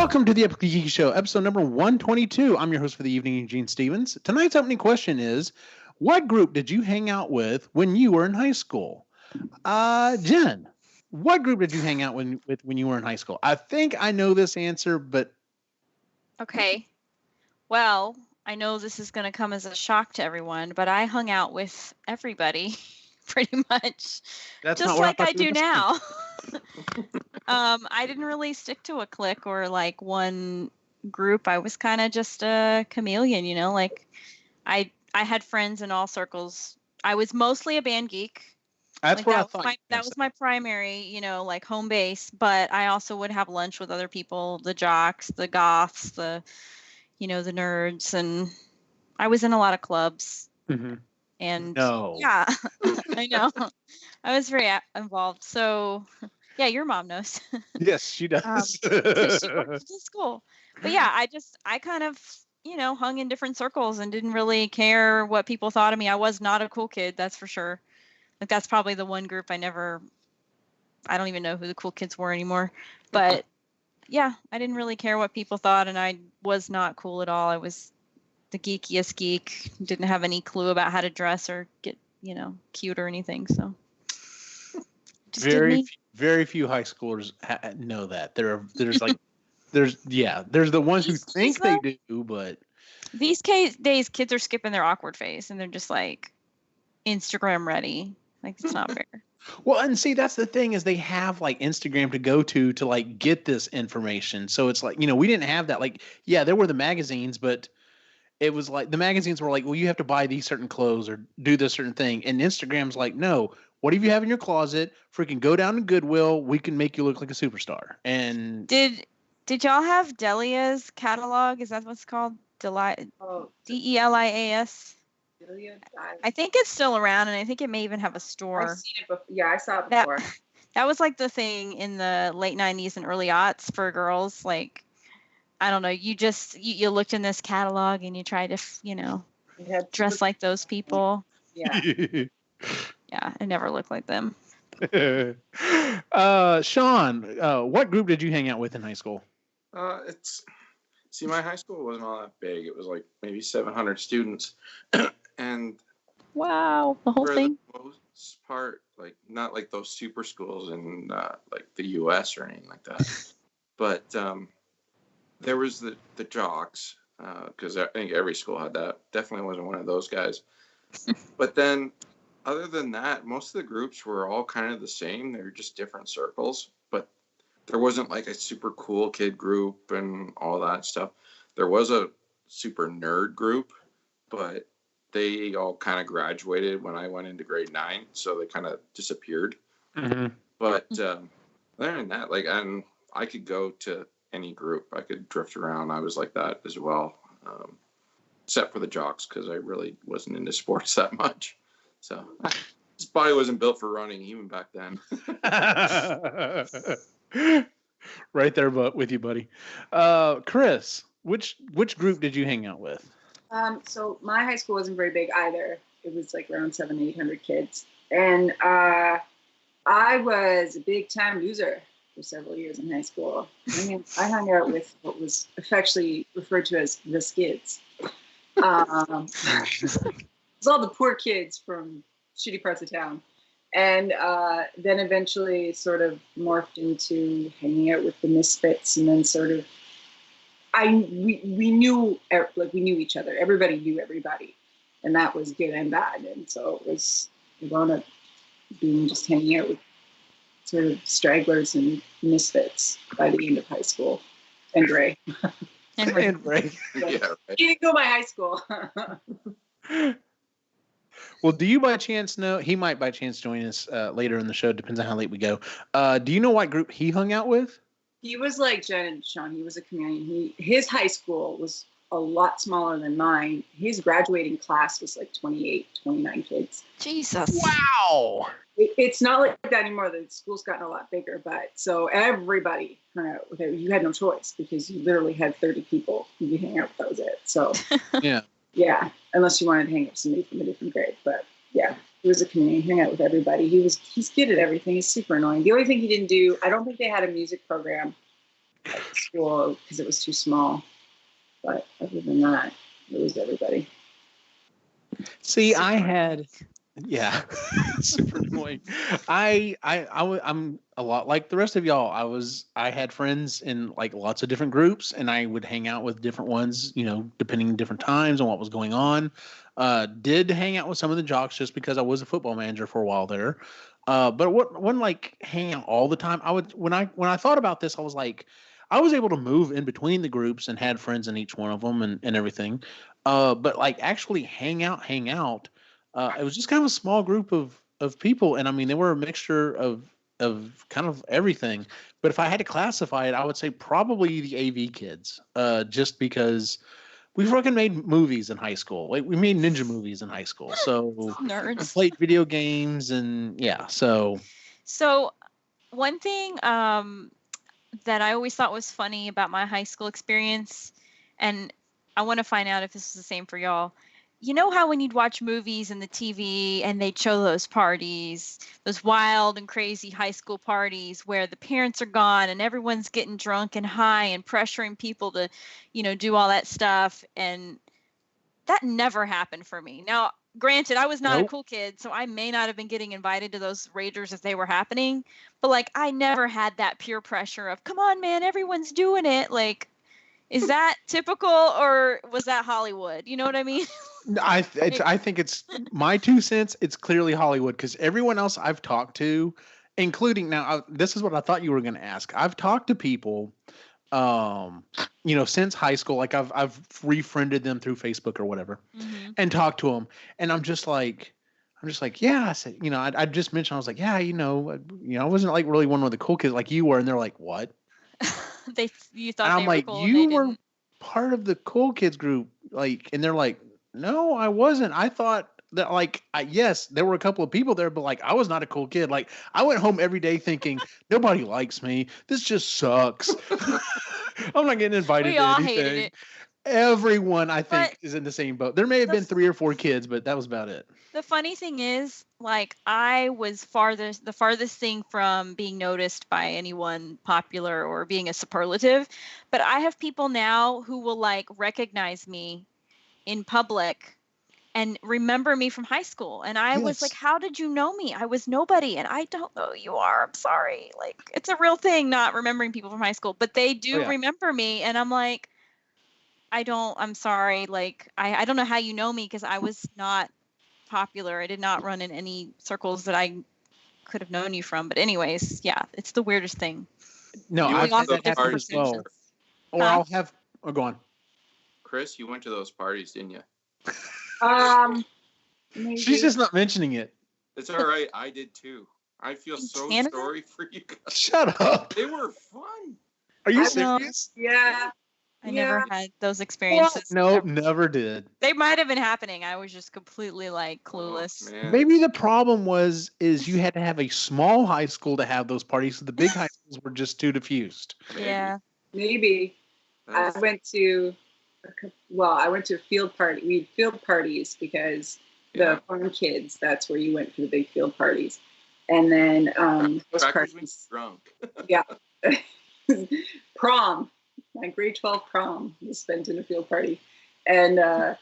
Welcome to the Epically Geeky Show, episode number 122. I'm your host for the evening, Eugene Stevens. Tonight's opening question is, what group did you hang out with when you were in high school? Jen, what group did you hang out with when you were in high school? I think I know this answer, but... Okay. Well, I know this is going to come as a shock to everyone, but I hung out with everybody pretty much. That's just not like I do now. I didn't really stick to a clique or like one group. I was kind of just a chameleon, you know, like I had friends in all circles. I was mostly a band geek. That's what I thought. That was my primary, you know, like home base, but I also would have lunch with other people, the jocks, the goths, the nerds, and I was in a lot of clubs. Mm-hmm. And no. Yeah, I know. I was very involved. So yeah, your mom knows. Yes, she does. She worked to school. But yeah, I kind of, hung in different circles and didn't really care what people thought of me. I was not a cool kid, that's for sure. Like that's probably the one group I don't even know who the cool kids were anymore. But yeah, I didn't really care what people thought, and I was not cool at all. I was the geekiest geek, didn't have any clue about how to dress or get, cute or anything. So very few high schoolers know that. There's the ones who think they do, but these days kids are skipping their awkward phase and they're just like Instagram ready. Like it's not fair. Well, and see, that's the thing is they have like Instagram to go to like get this information. So it's like, we didn't have that. Like, yeah, there were the magazines, but it was like the magazines were like, well, you have to buy these certain clothes or do this certain thing. And Instagram's like, no, what do you have in your closet? Freaking go down to Goodwill. We can make you look like a superstar. And did y'all have Delia's catalog? Is that what's called? Delias? I think it's still around, and I think it may even have a store. I've seen it before. Yeah, I saw it before. That was like the thing in the late 90s and early aughts for girls. Like, I don't know, you you looked in this catalog and you tried to, dress like those people. Yeah. Yeah, I never looked like them. Sean, what group did you hang out with in high school? My high school wasn't all that big. It was like maybe 700 students. And wow, the whole thing. For the most part, like not like those super schools in like the U.S. or anything like that. But there was the jocks, because I think every school had that. Definitely wasn't one of those guys. But then, other than that, most of the groups were all kind of the same. They were just different circles. But there wasn't like a super cool kid group and all that stuff. There was a super nerd group, but they all kind of graduated when I went into grade 9, so they kind of disappeared. Mm-hmm. But other than that, like, and I could go to any group. I could drift around. I was like that as well, except for the jocks, because I really wasn't into sports that much. So his body wasn't built for running even back then. Right there, but with you, buddy. Chris, which group did you hang out with? So my high school wasn't very big either. It was like around 700-800 kids. And I was a big time loser for several years in high school. I hung out with what was affectionately referred to as the skids. It was all the poor kids from shitty parts of town. And then eventually sort of morphed into hanging out with the misfits, and then sort of we knew each other. Everybody knew everybody, and that was good and bad. And so it wound up being just hanging out with sort of stragglers and misfits by the end of high school. And Ray. And Ray. Yeah, right. He didn't go to my high school. Well, do you by chance know? He might by chance join us later in the show. Depends on how late we go. Do you know what group he hung out with? He was like Jen and Sean. He was a chameleon. His high school was a lot smaller than mine. His graduating class was like 28, 29 kids. Jesus. Wow. It's not like that anymore. The school's gotten a lot bigger, but so everybody hung out with it. You had no choice because you literally had 30 people you could hang out with. That was it. So yeah, unless you wanted to hang out with somebody from a different grade. But yeah, he was a chameleon. He hung out with everybody. He's good at everything. He's super annoying. The only thing he didn't do, I don't think they had a music program at the school because it was too small. But other than that, it was everybody. See, Super I had, annoying. yeah, super annoying. I'm a lot like the rest of y'all. I had friends in like lots of different groups, and I would hang out with different ones, depending different times on what was going on. Did hang out with some of the jocks just because I was a football manager for a while there. But what wouldn't like hang out all the time. I would when I thought about this, I was like, I was able to move in between the groups and had friends in each one of them and everything. But like actually hang out. It was just kind of a small group of people, and I mean they were a mixture of kind of everything. But if I had to classify it, I would say probably the AV kids, just because we fucking made movies in high school. Like we made ninja movies in high school, so Nerds. played video games, and yeah, so So one thing that I always thought was funny about my high school experience, and I want to find out if this is the same for y'all. You know how when you'd watch movies and the TV and they'd show those parties, those wild and crazy high school parties where the parents are gone and everyone's getting drunk and high and pressuring people to, do all that stuff. And that never happened for me. Now, granted, I was not a nope. cool kid, so I may not have been getting invited to those ragers as they were happening. But like, I never had that peer pressure of, come on, man, everyone's doing it. Like, is that typical or was that Hollywood? You know what I mean? I think it's my 2 cents. It's clearly Hollywood because everyone else I've talked to, including now, this is what I thought you were going to ask. I've talked to people, since high school. Like I've refriended them through Facebook or whatever, and talked to them, and I'm just like, yeah. I said, I just mentioned I was like, yeah, I wasn't like really one of the cool kids like you were, and they're like, what? You And thought I'm they were like, cool and they you were didn't. part of the cool kids group, like, and they're like, no, I wasn't. I thought that, like, yes, there were a couple of people there, but like, I was not a cool kid. Like, I went home every day thinking nobody likes me. This just sucks. I'm not getting invited We to all hated anything. it. Everyone, I But think, is in the same boat. There may have the been 3 or 4 kids, but that was about it. the funny thing is, like, I was the farthest thing from being noticed by anyone popular or being a superlative. But I have people now who will like recognize me in public and remember me from high school. And I was like, Yes. how did you know me? I was nobody. And I don't know who you are. I'm sorry. Like, it's a real thing, not remembering people from high school, but they Oh do yeah. remember me. And I'm like, I'm sorry. Like, I don't know how you know me because I was not popular. I did not run in any circles that I could have known you from. But anyways, yeah, it's the weirdest thing. No, You We I've went all to had have those that happen different as parties, didn't you? well. perceptions. Or Huh? I'll have. Oh, go on. Chris, you went to those parties, didn't you? Maybe. She's just not mentioning it. It's all right. I did too. I feel In so Canada? sorry for you guys. Shut up. They were fun. Are you I- serious? Yeah. I Yeah. never had those What? experiences. Nope, never did. They might have been happening. I was just completely like Oh, clueless. man. Maybe the problem is you had to have a small high school to have those parties, so the big high schools were just too diffused. Maybe. Yeah. Maybe. I That's- went to a field party. We had field parties because the Yeah. farm kids, that's where you went for the big field parties. And then house Crackers when parties. you're drunk. Prom. My grade 12 prom was spent in a field party. And a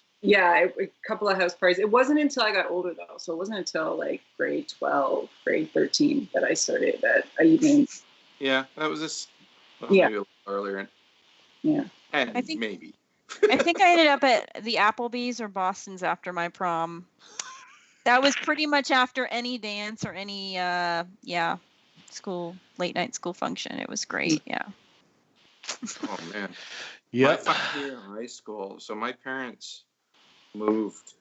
couple of house parties. It wasn't until I got older though. So it wasn't until like grade 12, grade 13 that I started that evening. Yeah, that was this. Well, Yeah. maybe a little earlier. Yeah. And I think- maybe. I think I ended up at the Applebee's or Boston's after my prom. That was pretty much after any dance or any late night school function. It was great. Yeah. Oh man. Yeah. My final year of high school. So my parents moved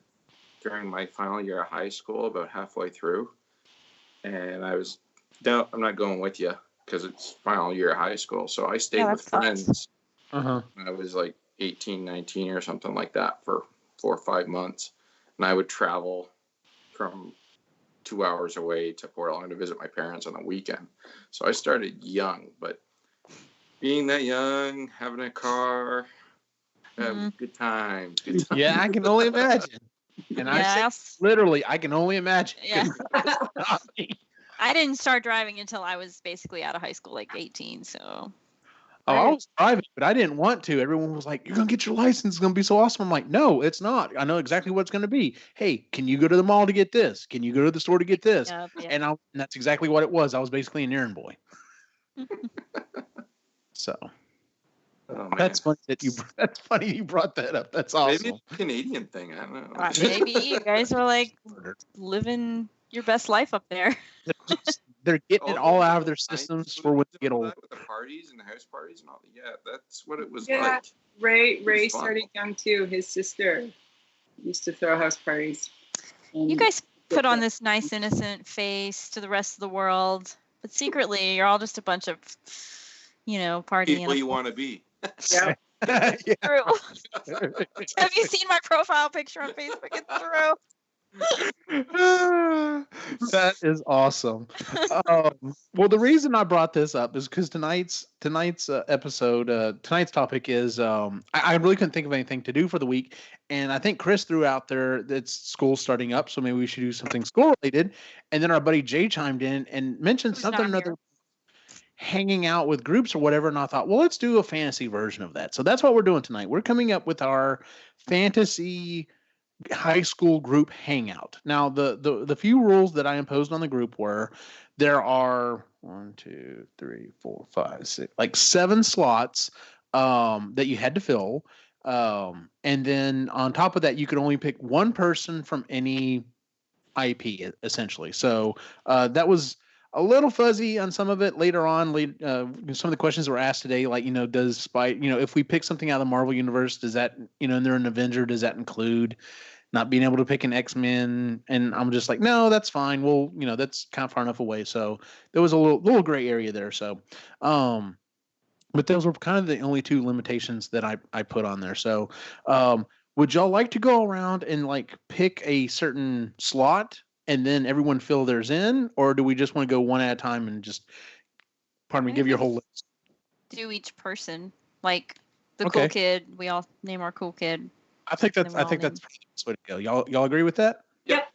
during my final year of high school, about halfway through, and I was, no, I'm not going with you because it's final year of high school. So I stayed Yeah, with that sucks. friends. Uh-huh. I was like 18, 19 or something like that for 4 or 5 months. And I would travel from 2 hours away to Portland to visit my parents on the weekend. So I started young, but being that young, having a car, good times. Good times. Yeah, I can only imagine. And I say Yes. literally, I can only imagine. 'cause Yeah. it's not me. I didn't start driving until I was basically out of high school, like 18. So Oh, I Right. was driving, but I didn't want to. Everyone was like, "You're gonna get your license. It's gonna be so awesome." I'm like, "No, it's not. I know exactly what it's gonna be. Hey, can you go to the mall to get this? Can you go to the store to get this?" Yep, yeah. And that's exactly what it was. I was basically an errand boy. So Oh man. that's funny that you. That's funny you brought that up. That's Maybe awesome. it's a Canadian thing. I don't know. Maybe you guys were like living your best life up there. They're getting it all out of their systems for when they get old. With the parties and the house parties and all that. Yeah, that's what it was Yeah. like. Ray It's fun. started young too. His sister used to throw house parties. And You guys put on this nice innocent face to the rest of the world, but secretly you're all just a bunch of, party People you animals. want to be. Yeah. Yeah. True. Have you seen my profile picture on Facebook? It's true. That is awesome. Well, the reason I brought this up is because tonight's episode, tonight's topic is I really couldn't think of anything to do for the week, and I think Chris threw out there that school's starting up, so maybe we should do something school related. And then our buddy Jay chimed in and mentioned Who's something not another. Hanging out with groups or whatever, and I thought, well, let's do a fantasy version of that. So that's what we're doing tonight. We're coming up with our fantasy high school group hangout. Now, the few rules that I imposed on the group were there are 1, 2, 3, 4, 5, 6, like 7 slots that you had to fill. And then on top of that, you could only pick one person from any IP essentially. So that was a little fuzzy on some of it later on. Some of the questions were asked today, like, does if we pick something out of the Marvel universe, does that, and they're an Avenger, does that include not being able to pick an X-Men? And I'm just like, no, that's fine. Well, that's kind of far enough away. So there was a little gray area there. So, but those were kind of the only 2 limitations that I put on there. So, would y'all like to go around and like pick a certain slot and then everyone fill theirs in, or do we just want to go one at a time and just, give your whole list? Do each person, like the Okay. cool kid. We all name our cool kid. I think that's Then we'll the all best way to go. Y'all agree with that? Yep.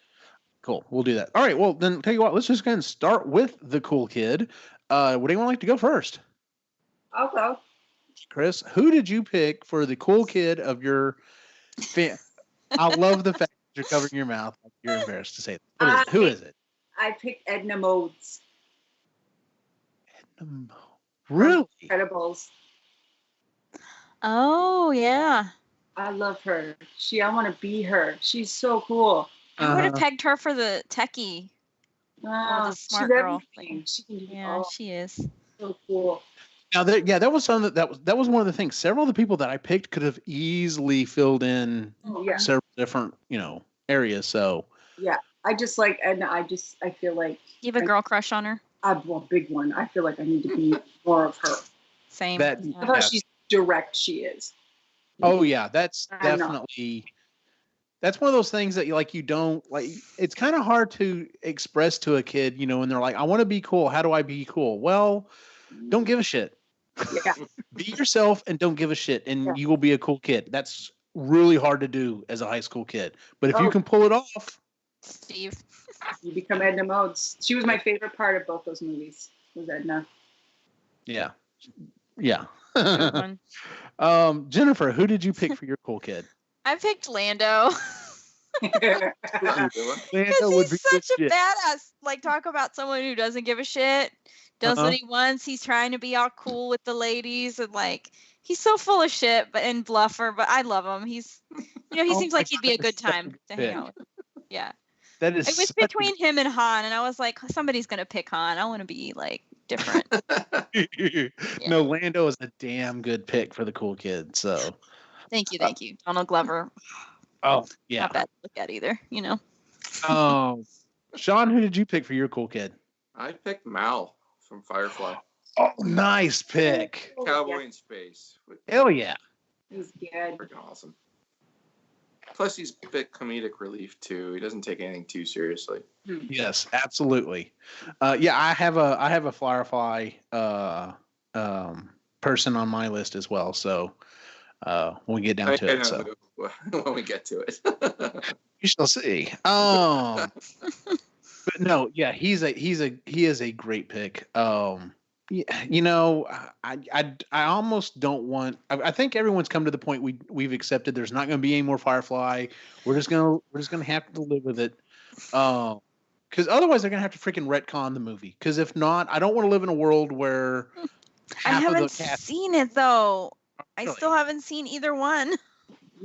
Cool. We'll do that. All right. Well, then tell you what, let's just go ahead and start with the cool kid. Would anyone like to go first? I'll go. Chris, who did you pick for the cool kid of your I love the fact that you're covering your mouth. Like you're embarrassed to say that. Who is it? I picked Edna Modes. Really? Incredibles. Oh yeah, I love her. I want to be her. She's so cool. I would have pegged her for the techie. Wow, the smart she's girl. everything. She can do Yeah, all. she is. So cool. Now, that was something that was one of the things. Several of the people that I picked could have easily filled in Oh, yeah. several different, areas. So Yeah. I just like Edna. I feel like You have a girl crush on her? I have a big one. I feel like I need to be more of her. Same. That- I thought she's direct. She is. oh yeah, that's I'm not. definitely that's one of those things that you don't like. It's kind of hard to express to a kid, when they're like, "I want to be cool. How do I be cool?" Well, don't give a shit. Yeah. Be yourself and don't give a shit, and Yeah. you will be a cool kid. That's really hard to do as a high school kid, but if you Oh. can pull it off, Steve. You become Edna Modes. She was my favorite part of both those movies. Was Edna. yeah. Good one. Jennifer, who did you pick for your cool kid? I picked Lando. Lando Because would be he's such a good. badass. Like, talk about someone who doesn't give a shit, does what he wants. He's trying to be all cool with the ladies, and he's so full of shit, and bluffer. But I love him. He's, he Oh seems my like he'd be a God, good that's such a time good to pick. hang out with. Yeah, That is it was such a between him and Han, and I was like, somebody's gonna pick Han. I want to be different. No, Lando is a damn good pick for the cool kid. So, Thank you. Donald Glover, oh yeah. not bad to look at either. Sean, who did you pick for your cool kid? I picked Mal from Firefly. Oh, nice pick. Cowboy in space. Hell yeah. He's good. Freaking awesome. Plus, he's a bit comedic relief too. He doesn't take anything too seriously. Yes, absolutely. Yeah, I have a Firefly person on my list as well. So when we get down to it, so when we get to it, you shall see. But no, yeah, he is a great pick. You know, I almost don't want. I think everyone's come to the point we've accepted. There's not going to be any more Firefly. We're just gonna have to live with it. Because otherwise they're gonna have to freaking retcon the movie. Because if not, I don't want to live in a world where I half of the haven't cast. seen it though. I Really? still haven't seen either one.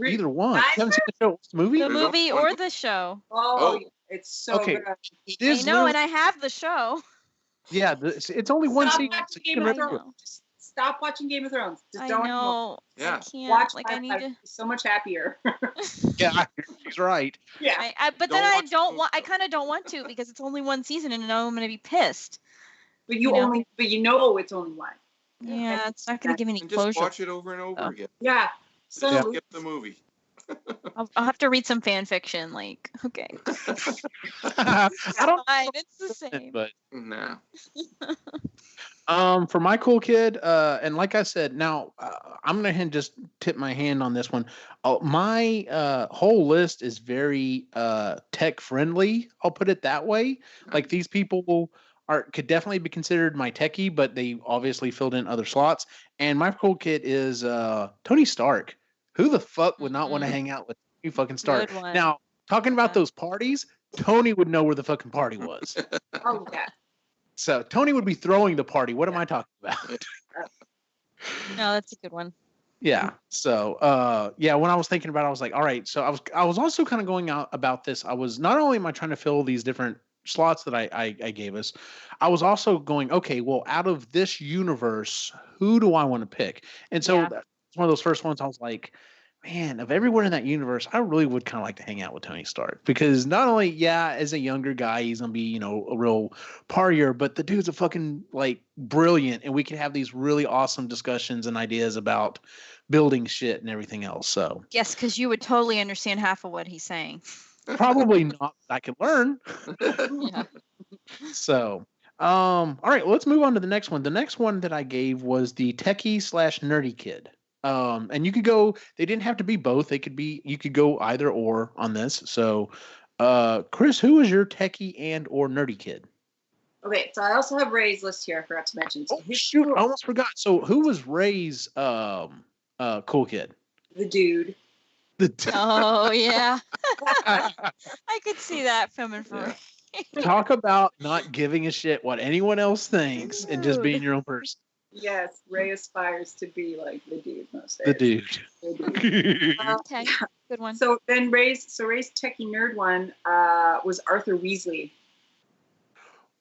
Either one. You haven't seen the show, the movie? The There's only movie one or movie. the show. Oh, it's so Okay. good. It I is know, and literally- I have the show. yeah. It's only one Stop season. watching So you Game can of rent it. Thrones. Just stop watching Game of Thrones. Just I don't anymore. know. Yeah. I can't. Watch Like I need Firefly. to. It's so much happier. Yeah, she's right. Yeah. But Don't then I watch don't the want. I show. kind of don't want to because it's only one season, and I know I'm gonna be pissed. But You know? you know it's only one. Yeah, it's not gonna give me any And just closure. watch it over and over Oh. again. Yeah. So Just skip the movie. I'll have to read some fan fiction. Like, okay, I don't. fine, it's the same. But Nah. for my cool kid, and like I said, now I'm gonna just tip my hand on this one. My whole list is very tech friendly. I'll put it that way. Like these people could definitely be considered my techie, but they obviously filled in other slots. And my cool kid is Tony Stark. Who the fuck would not want to Mhm. hang out with Tony fucking Stark? Good one. Now, talking about Yeah. those parties, Tony would know where the fucking party was. Oh yeah. So Tony would be throwing the party. What am I talking about? No, that's a good one. Yeah. So yeah, when I was thinking about it, I was like, all right. So I was also kind of going out about this. I was not only am I trying to fill these different slots that I gave us, I was also going, okay, well, out of this universe, who do I want to pick? And so Yeah. that's one of those first ones I was like, man, of everyone in that universe, I really would kind of like to hang out with Tony Stark because not only, yeah, as a younger guy, he's gonna be, you know, a real partier, but the dude's a fucking like brilliant, and we can have these really awesome discussions and ideas about building shit and everything else. So Yes, because you would totally understand half of what he's saying. probably not that I can learn. Yeah. So all right, well, let's move on to the next one. The next one that I gave was the techie / nerdy kid. And you could go, they didn't have to be both. You could go either or on this. So, Chris, who was your techie and or nerdy kid? Okay, so I also have Ray's list here. I forgot to mention. So Oh, shoot, I almost forgot. So who was Ray's, cool kid? the dude. Oh yeah. I could see that coming from. Talk about not giving a shit what anyone else thinks and just being your own person. Yes, Ray aspires to be like the dude most The days. dude. The dude. Okay, good one. So then Ray's techie nerd one was Arthur Weasley.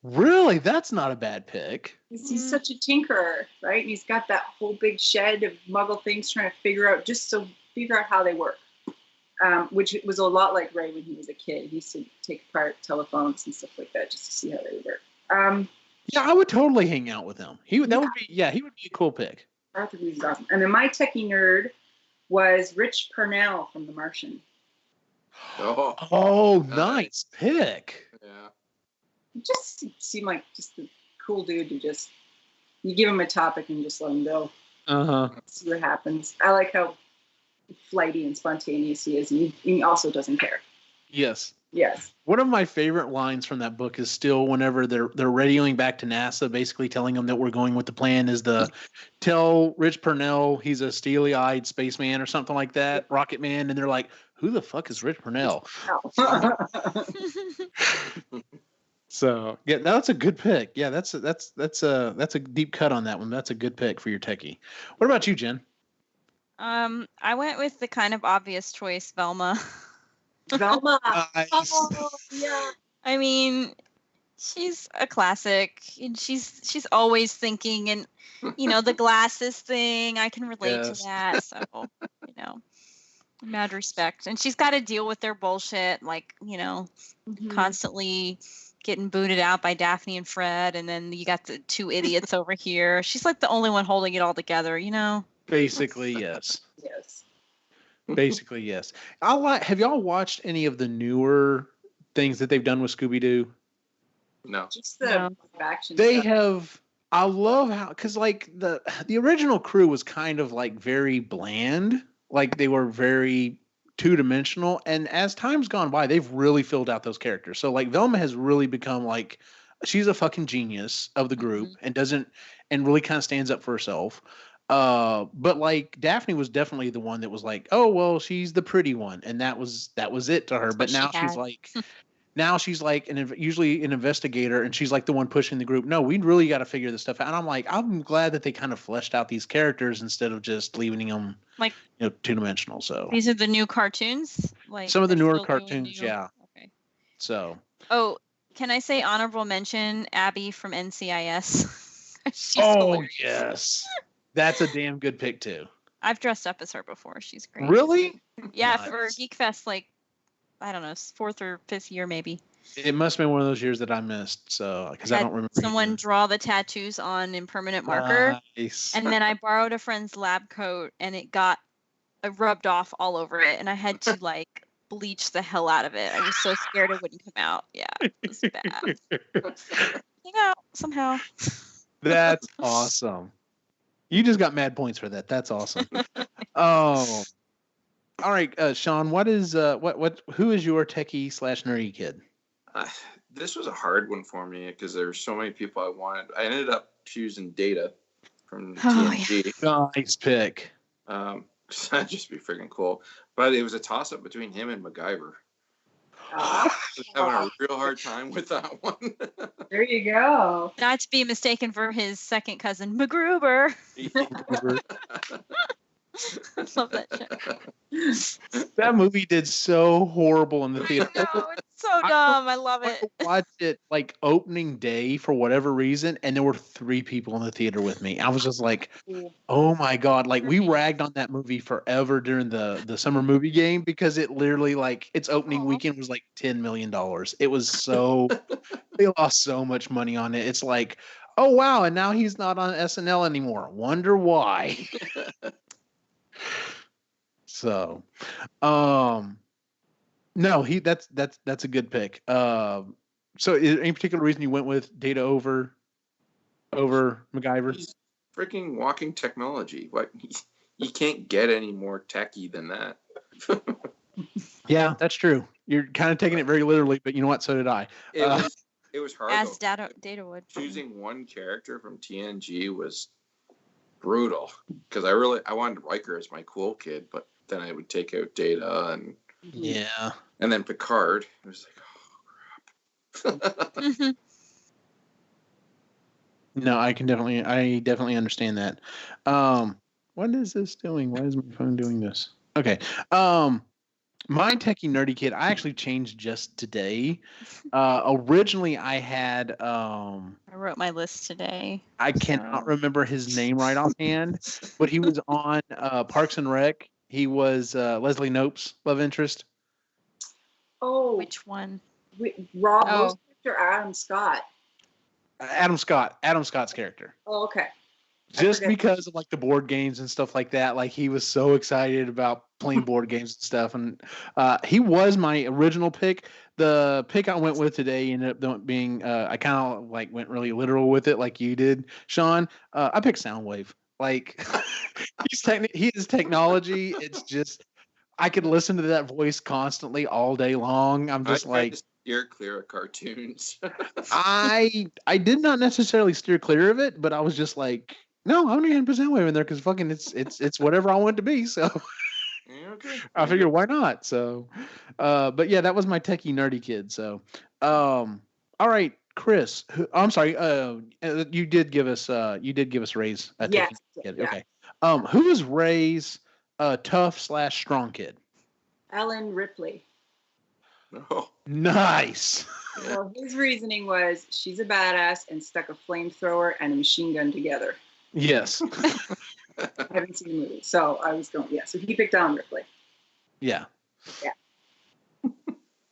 Really? That's not a bad pick. He's such a tinkerer, right? And he's got that whole big shed of muggle things trying to figure out how they work. Which was a lot like Ray when he was a kid. He used to take apart telephones and stuff like that just to see how they work. Yeah, I would totally hang out with him. He would be a cool pick. Arthur Weasley's awesome. And then my techie nerd was Rich Purnell from The Martian. Oh, Oh, Nice. nice pick. yeah. He just seemed like just a cool dude to just, you give him a topic and just let him go. Uh-huh. See what happens. I like how flighty and spontaneous he is. And he also doesn't care. Yes. Yes. One of my favorite lines from that book is still whenever they're radioing back to NASA, basically telling them that we're going with the plan is tell Rich Purnell he's a steely-eyed spaceman or something like that, Rocket Man, and they're like, who the fuck is Rich Purnell? So yeah, that's a good pick. Yeah, that's a deep cut on that one. That's a good pick for your techie. What about you, Jen? I went with the kind of obvious choice, Velma. Velma. Nice. Oh, yeah. I mean, she's a classic, and she's always thinking, and the glasses thing. I can relate Yes. to that. So mad respect, and she's got to deal with their bullshit, like Mhm. constantly getting booted out by Daphne and Fred, and then you got the two idiots over here. She's like the only one holding it all together, Basically, yes. Yes. Basically, yes. Have y'all watched any of the newer things that they've done with Scooby-Doo? No. Just the No. action They stuff. have. I love how, because like the original crew was kind of like very bland, like they were very two-dimensional, and as time's gone by, they've really filled out those characters. So like Velma has really become like she's a fucking genius of the group and doesn't and really kind of stands up for herself. But like Daphne was definitely the one that was like, oh well, she's the pretty one, and that was it to her. That's But what she now she's had. like, usually an investigator, and she's like the one pushing the group. No, we really got to figure this stuff out. And I'm like, I'm glad that they kind of fleshed out these characters instead of just leaving them Like, two dimensional. So these are the new cartoons? Like some of the they're newer still doing cartoons, new- yeah. Okay. So Oh, can I say honorable mention Abby from NCIS? She's oh hilarious. yes, that's a damn good pick too. I've dressed up as her before. She's great. Really? Yeah, Nice. for Geek Fest, like, I don't know, 4th or 5th year maybe. It must have been one of those years that I missed. So because I Had don't remember someone either. draw the tattoos on in permanent marker, Nice. and then I borrowed a friend's lab coat, and it got rubbed off all over it, and I had to like bleach the hell out of it. I was so scared it wouldn't come out. Yeah, it was bad. Came out somehow. That's awesome. You just got mad points for that. That's awesome. Oh, all right, Sean. What is who is your techie / nerdy kid? This was a hard one for me because there were so many people I wanted. I ended up choosing Data from TNG. Nice pick. That'd just be freaking cool. But it was a toss up between him and MacGyver. I was having a real hard time with that one. There you go. Not to be mistaken for his second cousin, MacGruber. I love that shit. That movie did so horrible in the theater. No, it's so dumb. I love it. I watched it like opening day for whatever reason, and there were 3 people in the theater with me. I was just like, oh my God. Like we ragged on that movie forever during the summer movie game because it literally like its opening weekend was like $10 million. It was so they lost so much money on it. It's like, oh wow, and now he's not on SNL anymore. Wonder why. So no, that's a good pick. So is there any particular reason you went with Data over MacGyver? He's freaking walking technology. What you can't get any more techie than that. Yeah, that's true. You're kind of taking it very literally, but you know what? So did I. It was hard. As Data would. Choosing one character from TNG was brutal because I wanted Riker as my cool kid, but then I would take out Data and then Picard. It was like, oh crap. No, I definitely understand that. What is this doing? Why is my phone doing this? Okay. My techie nerdy kid, I actually changed just today. Originally I had I wrote my list today. I cannot remember his name right offhand, but he was on Parks and Rec. He was Leslie Knope's love interest. Oh, Which one? Rob Bostick or Adam Scott? Adam Scott's character. Oh, okay. Just because of like the board games and stuff like that, like he was so excited about playing board games and stuff, and he was my original pick. The pick I went with today ended up being I kind of like went really literal with it, like you did, Sean. I picked Soundwave. Like he is technology. It's just I could listen to that voice constantly all day long. I'm just like steer clear of cartoons. I did not necessarily steer clear of it, but I was just like, no, I'm gonna put Soundwave in there because fucking it's whatever I want it to be. So Okay. I figured why not. So, but yeah, that was my techie nerdy kid. So, all right, Chris. I'm sorry. You did give us Ray's techie kid. Yeah. Okay. Who is Ray's tough / strong kid? Ellen Ripley. Oh. Nice. Well, his reasoning was she's a badass and stuck a flamethrower and a machine gun together. Yes. I haven't seen the movie, so I was going, so he picked Ellen Ripley. Yeah. Yeah.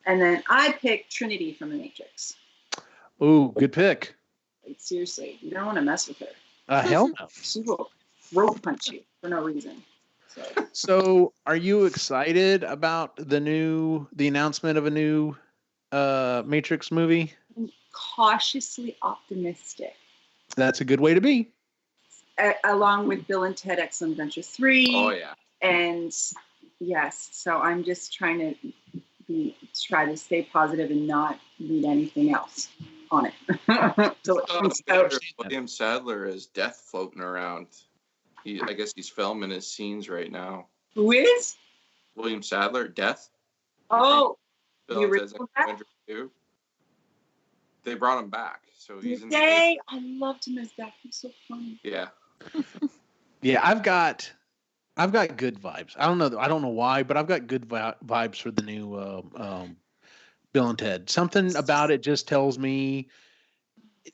And then I picked Trinity from The Matrix. Ooh, good pick. Like, seriously, you don't want to mess with her. Hell no. She will rope punch you for no reason. So, are you excited about the announcement of a new Matrix movie? I'm cautiously optimistic. That's a good way to be. Along with Bill and Ted Excellent Adventure 3. Oh yeah. And yes, so I'm just trying to stay positive and not read anything else. on it. So it comes out. William Sadler is death floating around. I guess he's filming his scenes right now. Who is? William Sadler, Death. Oh, the Billed as original Death? Avenger 2. They brought him back, so he's in. Yay! I loved him as Death. He's so funny. Yeah. Yeah, I've got good vibes. I don't know why, but I've got good vibes for the new Bill and Ted. Something about it just tells me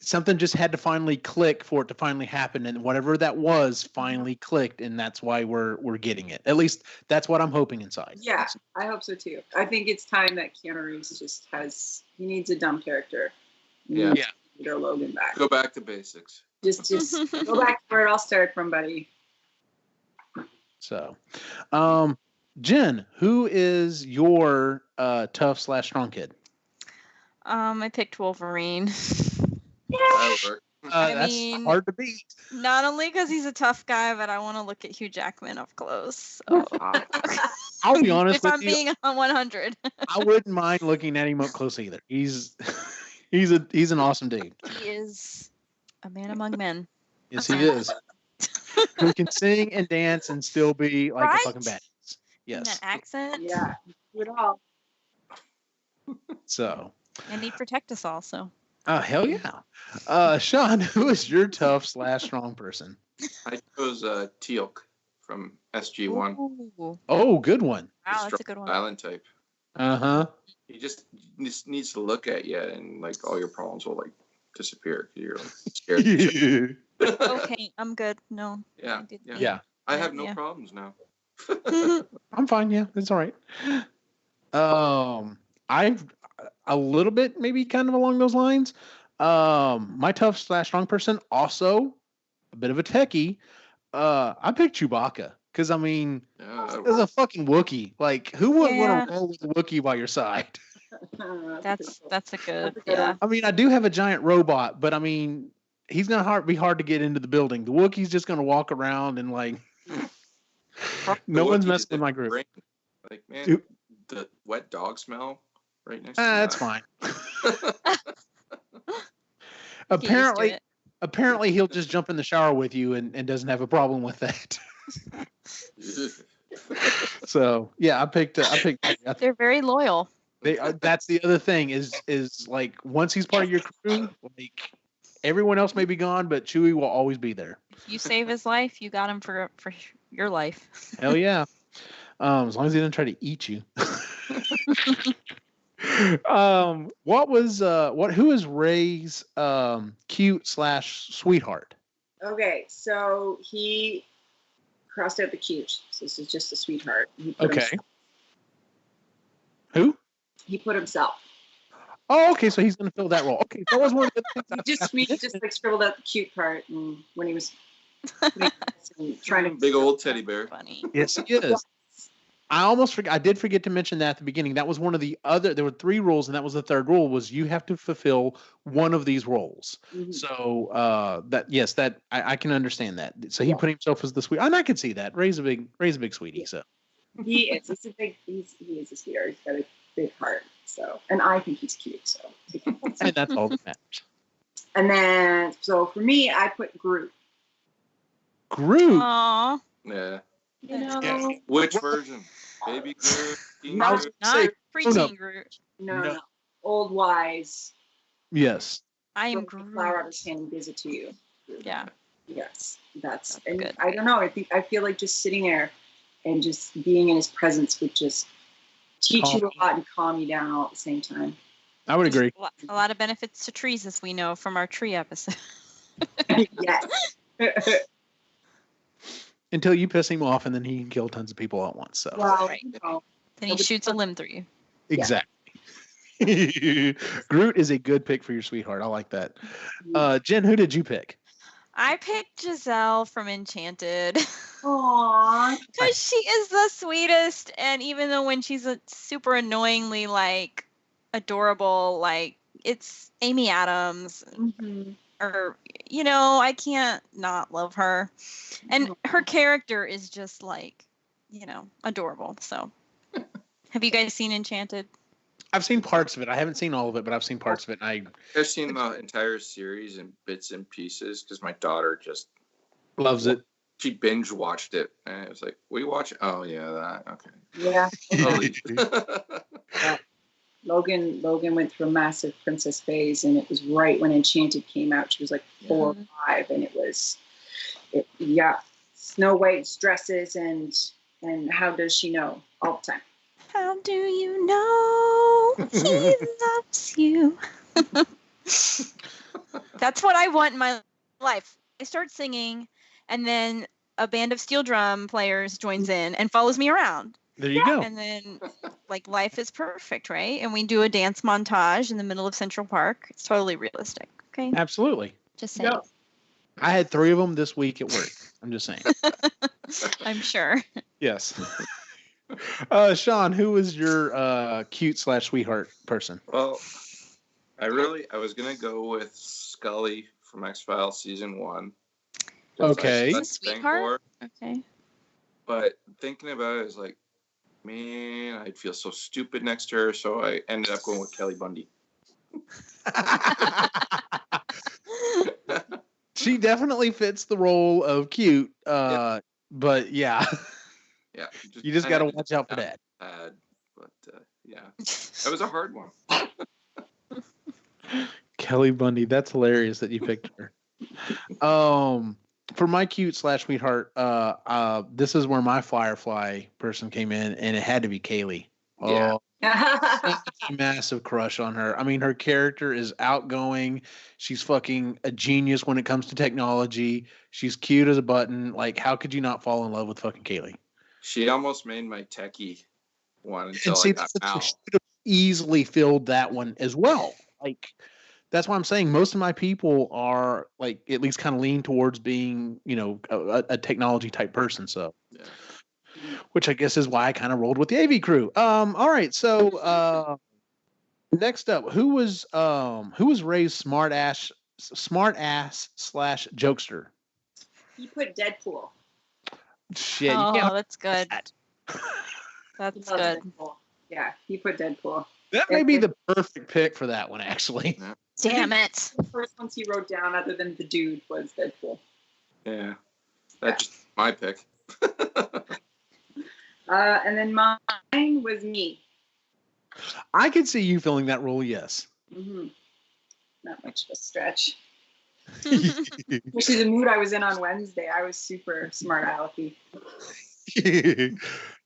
something just had to finally click for it to finally happen, and whatever that was finally clicked, and that's why we're getting it. At least that's what I'm hoping inside. Yeah, I hope so too. I think it's time that Keanu Reeves he needs a dumb character. Yeah. Peter Logan back. Go back to basics. Just go back to where it all started from, buddy. So, Jen, who is your tough/strong kid? I picked Wolverine. That'll work. That's hard to beat. Not only because he's a tough guy, but I want to look at Hugh Jackman up close. So. I'll be honest if with I'm you. being on 100. I wouldn't mind looking at him up close either. He's an awesome dude. He is a man among men. Yes, he is. Who can sing and dance and still be like Right? a fucking badass. In that Yes. accent. Yeah, do it all. So. And he'd protect us all. So. Oh, hell yeah. Sean, who is your tough/strong person? I chose Teal'c from SG-1. Ooh. Oh, good one. Wow, that's a good one. Silent type. Uh-huh. He just needs to look at you, and like all your problems will like disappear. You're like scared. Okay, I'm good. No. Yeah. Yeah. I have no Yeah. problems now. I'm fine. Yeah, it's all right. I've a little bit, maybe kind of along those lines. My tough/strong person, also a bit of a techie. I picked Chewbacca because I mean, as a fucking Wookiee, like who would want to roll with a Wookiee by your side? That's a good. That's a good Yeah. I mean, I do have a giant robot, but I mean, he's gonna be hard to get into the building. The Wookiee's just gonna walk around and like, no one's messing with my group. Like, man, the wet dog smell right next to That's fine. Apparently he'll just jump in the shower with you and doesn't have a problem with that. So yeah, I picked. They're very loyal. That's the other thing is like once he's part of your crew, like everyone else may be gone, but Chewie will always be there. If you save his life, you got him for your life. Hell yeah. As long as he doesn't try to eat you. Who is Rey's cute/sweetheart? Okay, so he crossed out the cute. So this is just a sweetheart. He put Okay. himself. Who? He put himself. Oh, okay, so he's gonna fill that role. Okay, that was one of the things. We just like scribbled out the cute part, and when he was trying to big old teddy bear. Funny. Yes, he is. I did forget to mention that at the beginning. That was one of the other. There were 3 rules, and that was the third rule. Was you have to fulfill one of these roles. Mhm. So I can understand that. So he put himself as the sweet, and I can see that. Ray's a big sweetie. So He is. He is a sweetheart. He's got a big heart. So, and I think he's cute. So, and that's all that matters. and then so for me, I put Groot. Groot. Aww. Yeah. You know, Which version? Baby Groot? Teen No. Groot? Not Say- preteen Groot. no. Old wise. Yes. I am Flower out of Groot. his hand and gives it to you. Yeah. Yes, that's That's good. I don't know. I feel like just sitting there and just being in his presence would just teach you a lot and calm you down all at the same time. I would agree. A lot of benefits to trees, as we know from our tree episode. Yes. Until you piss him off, and then he can kill tons of people at once. So Well, Right. you know, Then he shoots a limb through you. exactly. Groot is a good pick for your sweetheart. I like that. Jen, who did you pick? I picked Giselle from Enchanted. Aww. Because she is the sweetest, and even though when she's a super annoyingly like adorable, like it's Amy Adams, Mm-hmm. or I can't not love her, and her character is just like adorable. So, have you guys seen Enchanted? I've seen parts of it. I haven't seen all of it, but I've seen parts of it. And I've seen the entire series in bits and pieces because my daughter just loves it. She binge watched it, and it was like, "We watch." Oh yeah, that okay. Yeah. Oh, Logan went through a massive princess phase, and it was right when Enchanted came out. She was like 4 or 5, and Snow White's dresses and how does she know all the time? How do you know he loves you? That's what I want in my life. I start singing, and then a band of steel drum players joins in and follows me around. There you go. And then, like, life is perfect, right? And we do a dance montage in the middle of Central Park. It's totally realistic. Okay. Absolutely. Just saying. Yep. I had 3 of them this week at work. I'm just saying. I'm sure. Yes. Sean, who was your cute/sweetheart person? well, I was gonna go with Scully from X-Files season 1. Okay. That's the thing Sweetheart? for her. Okay. But thinking about it, I was like, man, I'd feel so stupid next to her. So I ended up going with Kelly Bundy. She definitely fits the role of cute. But yeah. Yeah. You just got to watch out for that. Bad, but yeah, that was a hard one. Kelly Bundy. That's hilarious that you picked her. For my cute/sweetheart, this is where my Firefly person came in, and it had to be Kaylee. Yeah. Massive crush on her. I mean, her character is outgoing. She's fucking a genius when it comes to technology. She's cute as a button. Like, how could you not fall in love with fucking Kaylee? She almost made my techie one until And see, I got out. she could have easily filled that one as well. Like, that's why I'm saying most of my people are like at least kind of lean towards being, a technology type person. So, Yeah. which I guess is why I kind of rolled with the AV crew. All right. So, next up, who was Ray's smart ass / jokester? He put Deadpool. Shit. Oh, You can't. that's good. He That's loves good. Deadpool. Yeah, he put Deadpool. That may be the perfect pick for that one, actually. Yeah. Damn it. The first ones he wrote down, other than the dude, was Deadpool. Yeah. That's just my pick. And then mine was me. I could see you filling that role, yes. Mm-hmm. Not much of a stretch. Especially the mood I was in on Wednesday. I was super smart alecky.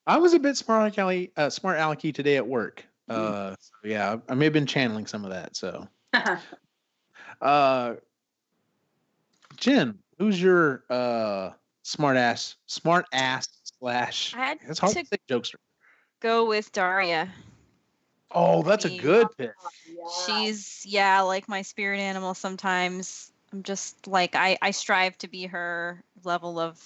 I was a bit smart alecky today at work. So yeah, I may have been channeling some of that. So, Jen, who's your smart ass / I had it's hard to to say jokester. go with Daria. Oh, that's a good pick. She's like my spirit animal sometimes. I'm just like I strive to be her level of,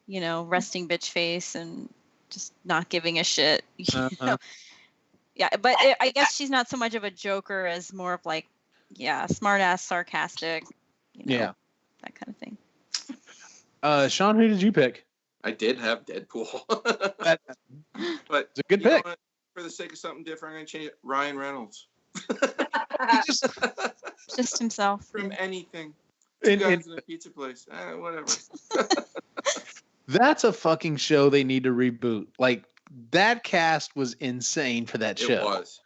resting bitch face and just not giving a shit. Uh-huh. Yeah, but I guess she's not so much of a joker as more of like, smart ass, sarcastic, Yeah, that kind of thing. Sean, who did you pick? I did have Deadpool. But It's a good pick. For the sake of something different, I'm going to change it. Ryan Reynolds. Just himself. From anything. And- Guys in a pizza place. Whatever. That's a fucking show they need to reboot. Like, that cast was insane for that show. It was.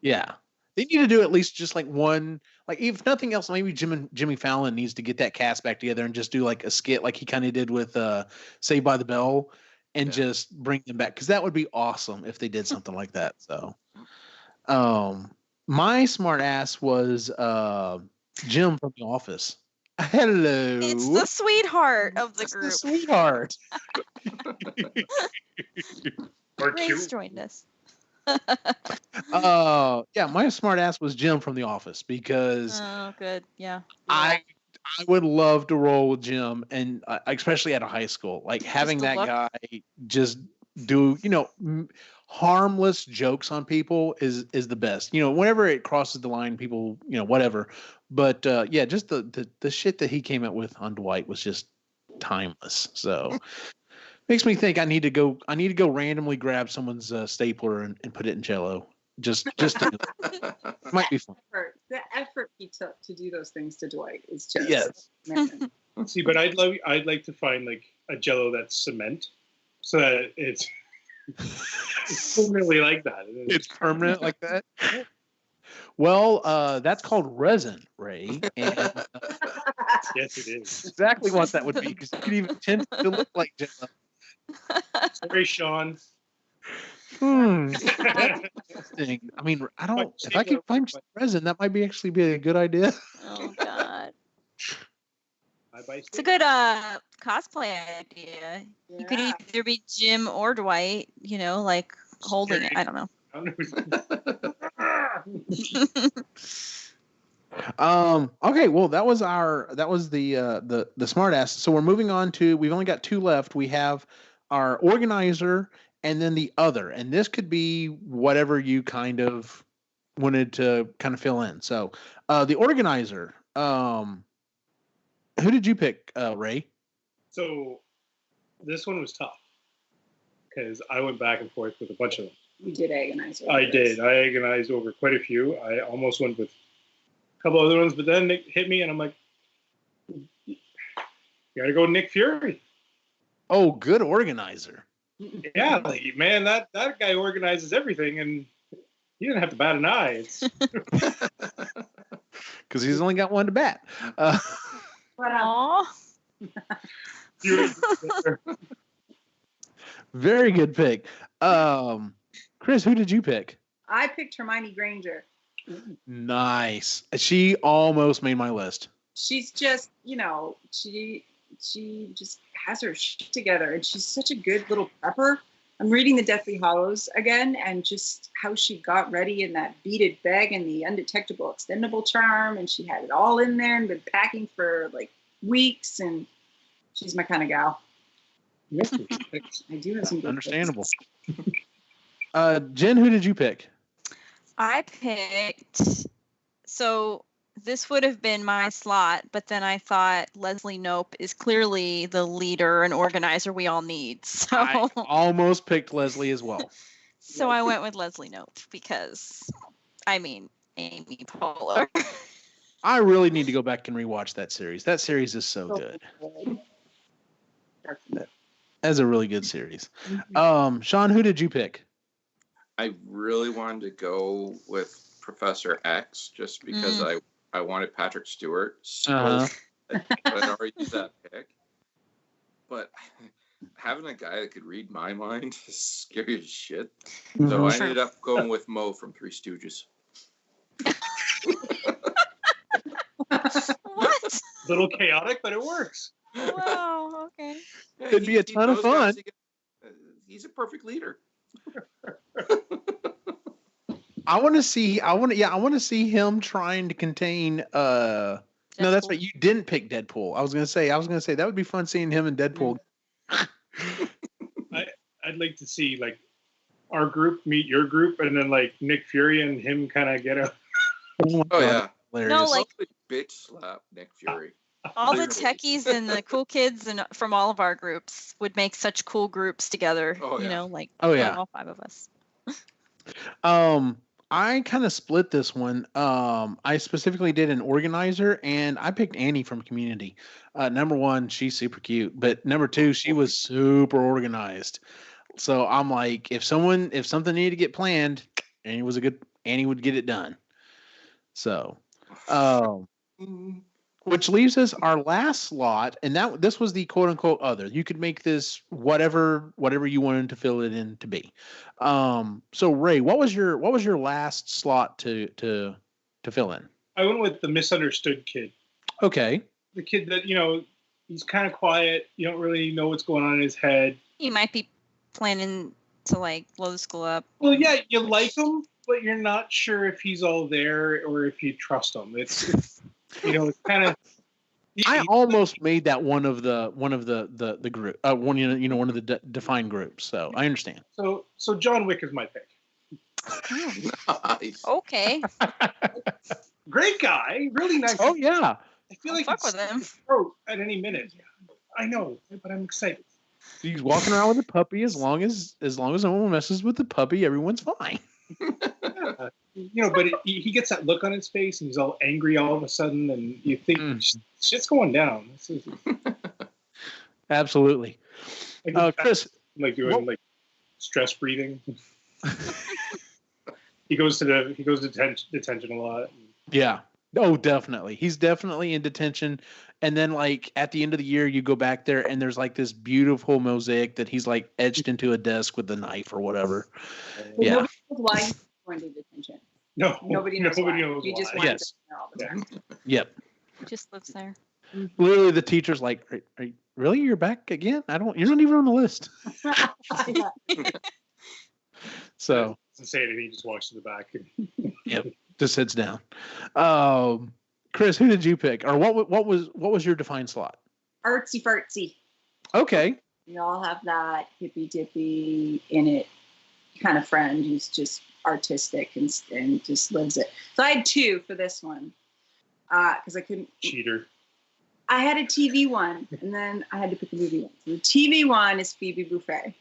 Yeah. They need to do at least just like one, like if nothing else, maybe Jimmy Fallon needs to get that cast back together and just do like a skit like he kind of did with Saved by the Bell and just bring them back. Cause that would be awesome if they did something like that. So, my smart ass was Jim from The Office. Hello. It's the sweetheart of the It's group. the sweetheart. Or Ray's cute. joined us. Yeah, my smart ass was Jim from The Office because Oh, good. Yeah. I would love to roll with Jim, and especially at a high school, like having the that look. guy just do harmless jokes on people is the best. Whenever it crosses the line, people whatever. But yeah, just the shit that he came up with on Dwight was just timeless. So makes me think I need to go randomly grab someone's stapler and put it in Jello. might be fun. The effort he took to do those things to Dwight is just Yes. man. See, but I'd like to find like a Jello that's cement, so that it's permanently like that. It's permanent like that. Well, that's called resin, Ray. And Yes, it is. exactly what that would be, because you could even tend to look like Jello. Sorry, Sean. Interesting. I mean, I don't. If I could find resin, that might actually be a good idea. Oh God. It's It's a good cosplay idea. You could Yeah. either be Jim or Dwight, like holding it. I don't know. Okay, well, that was the smart ass. So we're moving on to, we've only got two left. We have our organizer and then the other, and this could be whatever you kind of wanted to kind of fill in. So the organizer, who did you pick, Ray? So this one was tough because I went back and forth with a bunch of them. You did agonize. over I this. did. I agonized over quite a few. I almost went with a couple other ones, but then it hit me, and I'm like, you gotta go Nick Fury. Oh, good organizer. Yeah, like, man, that guy organizes everything, and he didn't have to bat an eye. It's Because he's only got one to bat. But, Aww. Very good pick. Chris, who did you pick? I picked Hermione Granger. Nice. She almost made my list. She's just, she just has her shit together, and she's such a good little prepper. I'm reading the Deathly Hollows again, and just how she got ready in that beaded bag and the undetectable extendable charm, and she had it all in there and been packing for like weeks, and she's my kind of gal. I do have some good Understandable. picks. Jen, who did you pick? I picked. So this would have been my slot, but then I thought Leslie Knope is clearly the leader and organizer we all need. So I almost picked Leslie as well. So I went with Leslie Knope because, Amy Poehler. I really need to go back and rewatch that series. That series is so good. That's a really good series. Sean, who did you pick? I really wanted to go with Professor X just because I wanted Patrick Stewart. So but I'd already used that pick. But having a guy that could read my mind is scary as shit. So I ended up going with Mo from Three Stooges. What? a little chaotic, but it works. Wow. Okay. It'd be a ton of fun. He's a perfect leader. I want to see him trying to contain no, that's right. You didn't pick Deadpool. I was gonna say that would be fun seeing him and Deadpool. I'd like to see like our group meet your group, and then like Nick Fury and him kind of get a. Oh yeah. Hilarious. No, like bitch slap Nick Fury. all the techies and the cool kids and from all of our groups would make such cool groups together. Oh, yeah. All 5 of us. I kind of split this one. I specifically did an organizer, and I picked Annie from Community. Number one, she's super cute, but number two, she was super organized. So I'm like, if something needed to get planned, Annie would get it done. So, which leaves us our last slot, and this was the quote unquote other. You could make this whatever you wanted to fill it in to be. So Ray, what was your last slot to fill in? I went with the misunderstood kid. Okay. The kid that, he's kind of quiet. You don't really know what's going on in his head. He might be planning to blow the school up. Well, yeah, you like him, but you're not sure if he's all there or if you trust him. It's it's kind of. I almost made that one of the group, one of the defined groups. So I understand. So John Wick is my pick. Nice. Okay. Great guy, really nice. Oh yeah. I feel like fuck with him. Throat at any minute. I know, but I'm excited. He's walking around with a puppy. As long as no one messes with the puppy, everyone's fine. Yeah. but he gets that look on his face, and he's all angry all of a sudden, and you think shit's going down. Absolutely. Chris, like doing like stress breathing. he goes to detention a lot. Yeah. Oh, definitely. He's definitely in detention. And then, like, at the end of the year, you go back there, and there's like this beautiful mosaic that he's like etched into a desk with a knife or whatever. But yeah. nobody knows why he's going to detention. No, nobody knows why. He just wants Yes. to be there all the time. Yep. He just lives there. Literally, the teacher's like, are you, really? You're back again? You're not even on the list. So. Doesn't say anything. He just walks to the back. Yep. Just sits down. Chris, who did you pick, or what was your defined slot? Artsy fartsy. Okay. We all have that hippy dippy in it kind of friend who's just artistic and just lives it. So I had two for this one because I couldn't. Cheater. I had a TV one, and then I had to pick a movie one. So the TV one is Phoebe Buffay.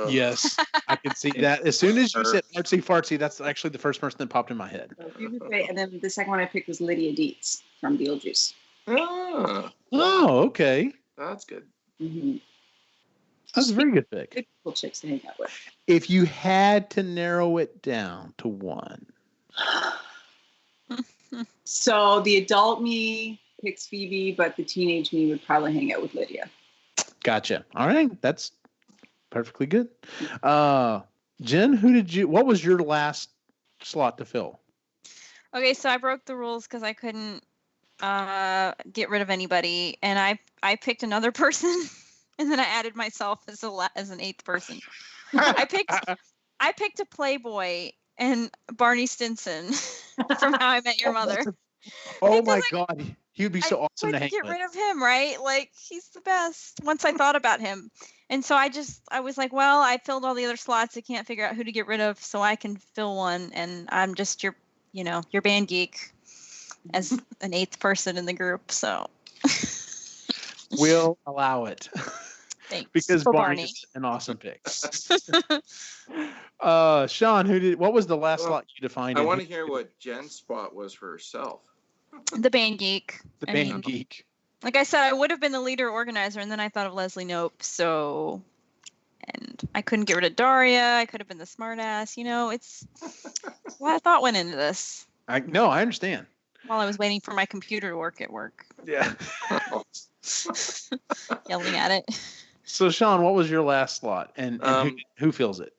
Yes, I could see that. As soon as you said artsy fartsy, that's actually the first person that popped in my head. So Phoebe Buffay, and then the second one I picked was Lydia Dietz from Beetlejuice. Oh, okay. That's good. Mm-hmm. That's a very good pick. Good cool chicks to hang out with. If you had to narrow it down to one. So the adult me picks Phoebe, but the teenage me would probably hang out with Lydia. Gotcha. All right. That's perfectly good. Jen, what was your last slot to fill? Okay, so I broke the rules because I couldn't get rid of anybody, and I picked another person, and then I added myself as an eighth person. I picked a Playboy and Barney Stinson from How I Met Your Mother. Oh my God, he would be so awesome to hang get with. rid of him, right? Like, he's the best. Once I thought about him, and so I was like, well, I filled all the other slots. I can't figure out who to get rid of, so I can fill one, and I'm just your band geek as an eighth person in the group. So we'll allow it. Thanks. Because Barney is an awesome pick. Sean, what was the last slot you defined? I want to hear what Jen's spot was for herself. The band geek. The band geek. Like I said, I would have been the leader organizer, and then I thought of Leslie Knope. So, and I couldn't get rid of Daria. I could have been the smartass. It's a lot of thought went into this. I understand. While I was waiting for my computer to work at work. Yeah. Yelling at it. So, Sean, what was your last slot, and who fills it?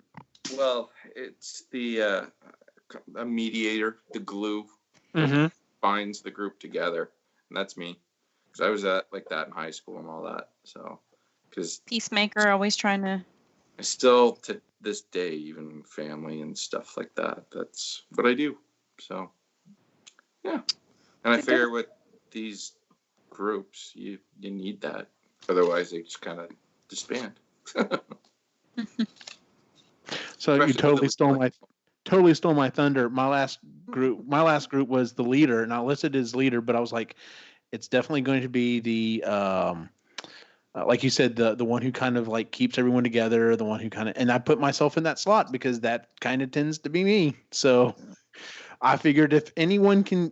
Well, it's the a mediator, the glue, binds the group together, and that's me, because I was like that in high school and all that. So, because peacemaker, always trying to. I still to this day, even family and stuff like that. That's what I do. So, yeah, and I figure with these groups, you need that, otherwise they just kind of disband. So you totally stole my thunder. My last group was the leader, and I listed as leader, but I was like, it's definitely going to be the like you said, the one who kind of like keeps everyone together, the one who kind of, and I put myself in that slot because that kind of tends to be me. So I figured if anyone can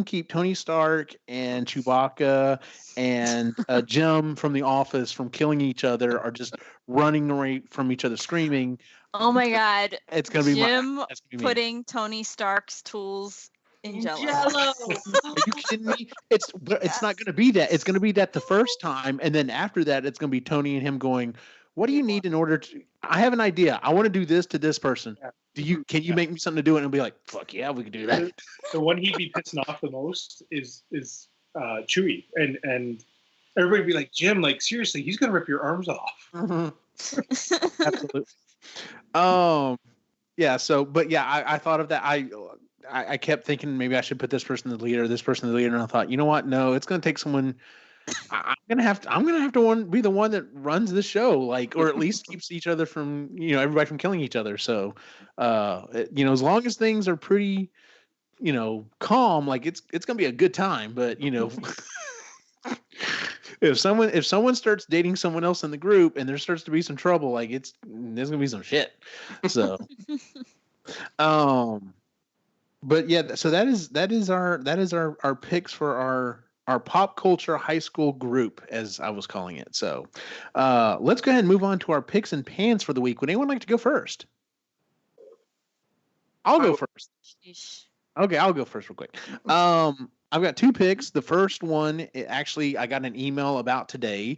keep Tony Stark and Chewbacca and Jim from The Office from killing each other or just running away from each other screaming. Oh my God! It's gonna be Jim putting Tony Stark's tools in Jello. Are you kidding me? It's not gonna be that. It's gonna be that the first time, and then after that, it's gonna be Tony and him going, "What do you need in order to? I have an idea. I want to do this to this person. Can you make me something to do it?" And it'll be like, "Fuck yeah, we can do that." The one he'd be pissing off the most is Chewie, and everybody would be like, "Jim, like seriously, he's gonna rip your arms off." Mm-hmm. Absolutely. Yeah. So, but yeah, I thought of that. I kept thinking maybe I should put this person in the leader, and I thought, you know what? No, it's gonna take someone. I'm gonna have to be the one that runs the show, like, or at least keeps each other from, everybody from killing each other. So, as long as things are pretty, calm, like it's gonna be a good time. But if someone starts dating someone else in the group and there starts to be some trouble, like there's gonna be some shit. So, But yeah, so that is our picks for our pop culture high school group, as I was calling it. So let's go ahead and move on to our picks and pans for the week. Would anyone like to go first? I'll go first. Sheesh. Okay, I'll go first real quick. I've got two picks. The first one, actually, I got an email about today.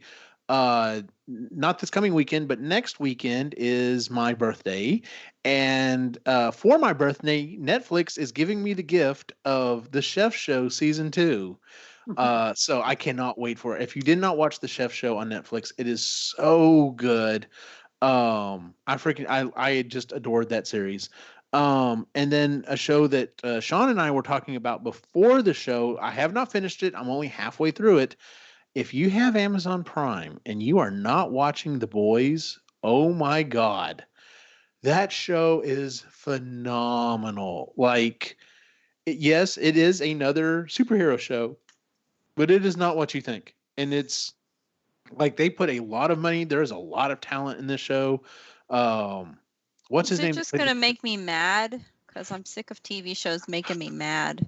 Not this coming weekend, but next weekend is my birthday, and for my birthday, Netflix is giving me the gift of The Chef Show season 2. So I cannot wait for it. If you did not watch The Chef Show on Netflix, it is so good. I just adored that series. And then a show that Sean and I were talking about before the show. I have not finished it. I'm only halfway through it. If you have Amazon Prime and you are not watching The Boys, oh my God, that show is phenomenal. Like, yes, it is another superhero show, but it is not what you think. And it's like they put a lot of money. There's a lot of talent in this show. Um, what's Is his it name? just gonna make me mad? Because I'm sick of TV shows making me mad.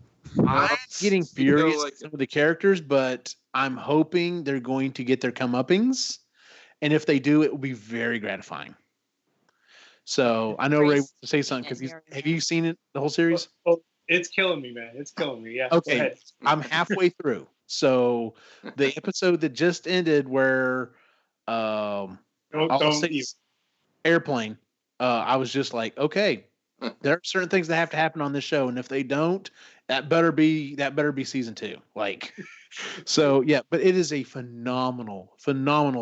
I'm getting You know, furious like- at some of the characters, but I'm hoping they're going to get their comeuppings. And if they do, it will be very gratifying. So I know Ray wants to say something because have you seen it, the whole series? Oh, it's killing me, man. It's killing me. Yeah. Go Okay, ahead. I'm halfway through. So the episode that just ended where I'll Don't say even. airplane, I was just like, okay, there are certain things that have to happen on this show, and if they don't, that better be season 2. Like, so yeah, but it is a phenomenal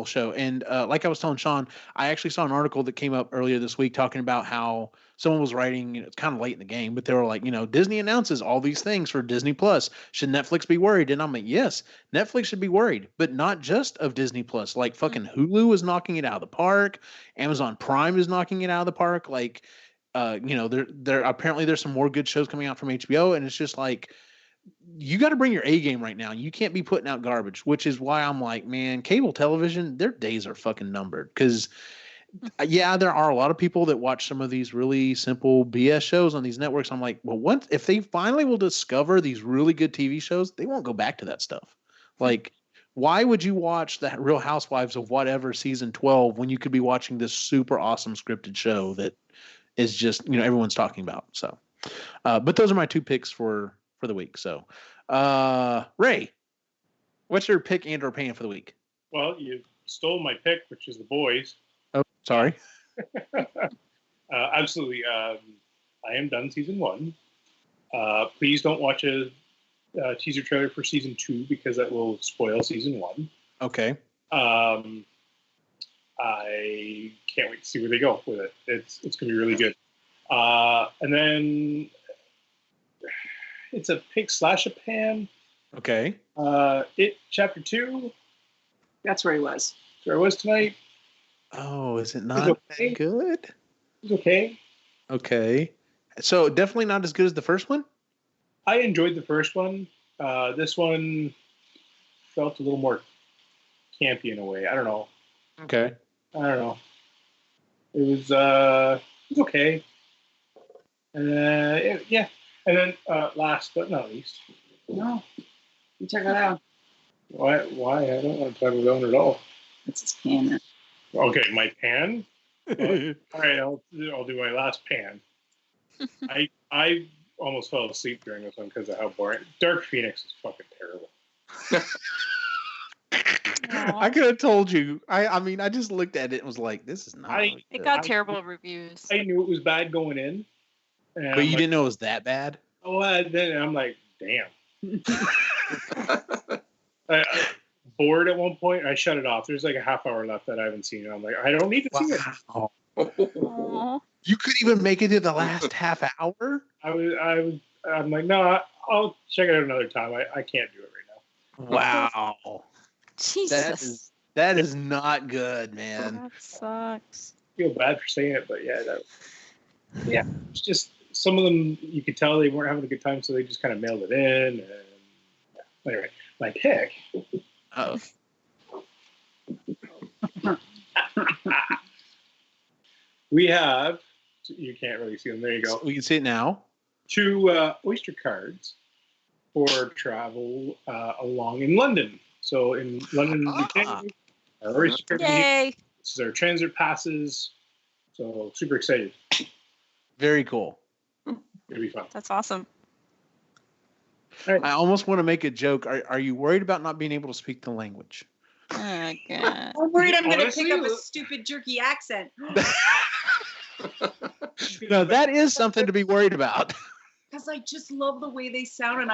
show. And like I was telling Sean, I actually saw an article that came up earlier this week talking about how someone was writing, it's kind of late in the game, but they were like, Disney announces all these things for Disney Plus. Should Netflix be worried? And I'm like, yes, Netflix should be worried, but not just of Disney Plus. Like fucking Hulu is knocking it out of the park. Amazon Prime is knocking it out of the park. Like, there apparently there's some more good shows coming out from HBO, and it's just like, you got to bring your A game right now. You can't be putting out garbage, which is why I'm like, man, cable television, their days are fucking numbered. Because, yeah, there are a lot of people that watch some of these really simple BS shows on these networks. I'm like, well, what if they finally will discover these really good TV shows? They won't go back to that stuff. Like, why would you watch that Real Housewives of whatever season 12 when you could be watching this super awesome scripted show that is just, everyone's talking about? So, but those are my two picks for the week. So, Ray, what's your pick and or pan for the week? Well, you stole my pick, which is The Boys. Oh, sorry. Absolutely. I am done season 1. Please don't watch a teaser trailer for season 2 because that will spoil season 1. Okay. I can't wait to see where they go with it. It's going to be really good. And then it's a pick / a pan. Okay. It chapter 2. That's where he was. That's where I was tonight. Oh, is it not that good? It's okay. Okay. So definitely not as good as the first one? I enjoyed the first one. This one felt a little more campy in a way. I don't know. Okay. I don't know. It was okay. Yeah. And then last but not least. No, you check it out. Why? I don't want to talk about it at all. It's his pan. Okay, my pan. Well, all right, I'll do my last pan. I almost fell asleep during this one because of how boring. Dark Phoenix is fucking terrible. I could have told you. I mean, I just looked at it and was like, "This is not." Really It good. got terrible reviews. I knew it was bad going in, But you didn't know it was that bad. Oh, then I'm like, damn. I bored at one point. I shut it off. There's like a half hour left that I haven't seen. And I'm like, I don't need to see it. Wow. Aw. You couldn't even make it to the last half hour. I'm like, no, I'll check it out another time. I can't do it right now. Wow. Jesus. That is not good, man. That sucks. I feel bad for saying it, but yeah, it's just some of them you could tell they weren't having a good time, so they just kind of mailed it in. And yeah. Anyway, my pick. Oh. We have. You can't really see them. There you go. We can see it now. 2 Oyster cards for travel along in London. So in London, UK, our Oyster card. Yay! This is our transit passes. So super excited. Very cool. It'll be fun. That's awesome. I almost want to make a joke. Are you worried about not being able to speak the language? Oh, God. I'm worried I'm going to Honestly, pick up a stupid jerky accent. No, that is something to be worried about. Because I just love the way they sound, and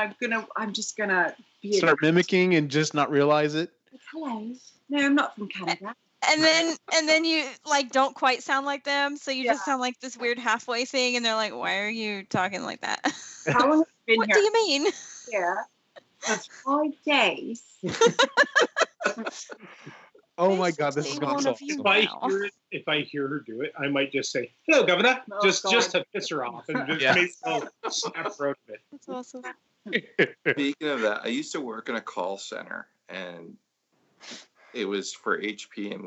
I'm just gonna be Start mimicking and just not realize it. hello. No, I'm not from Canada. And then you like don't quite sound like them, so you just sound like this weird halfway thing, and they're like, "Why are you talking like that? How long have you been What here? do you mean?" Yeah, that's 5 days. Oh my God, this is Basically, going one so of you awesome. If I hear her do it, I might just say, "Hello, Governor," Oh, just God. to piss her off and just Yeah. make her snap her out of it. That's awesome. Speaking of that, I used to work in a call center, and it was for HP, and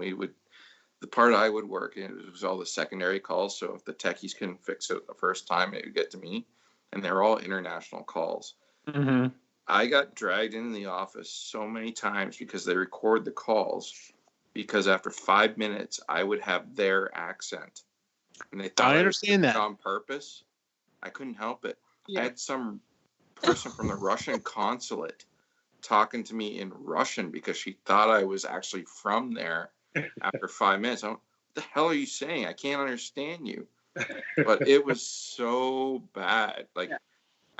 the part I would work in was all the secondary calls. So if the techies couldn't fix it the first time, it would get to me, and they're all international calls. Mm-hmm. I got dragged into the office so many times because they record the calls, because after 5 minutes I would have their accent, and they thought I understand was that. on purpose. I couldn't help it. Yeah. I had some person from the Russian consulate talking to me in Russian because she thought I was actually from there. After 5 minutes, what the hell are you saying? I can't understand you. But it was so bad. Like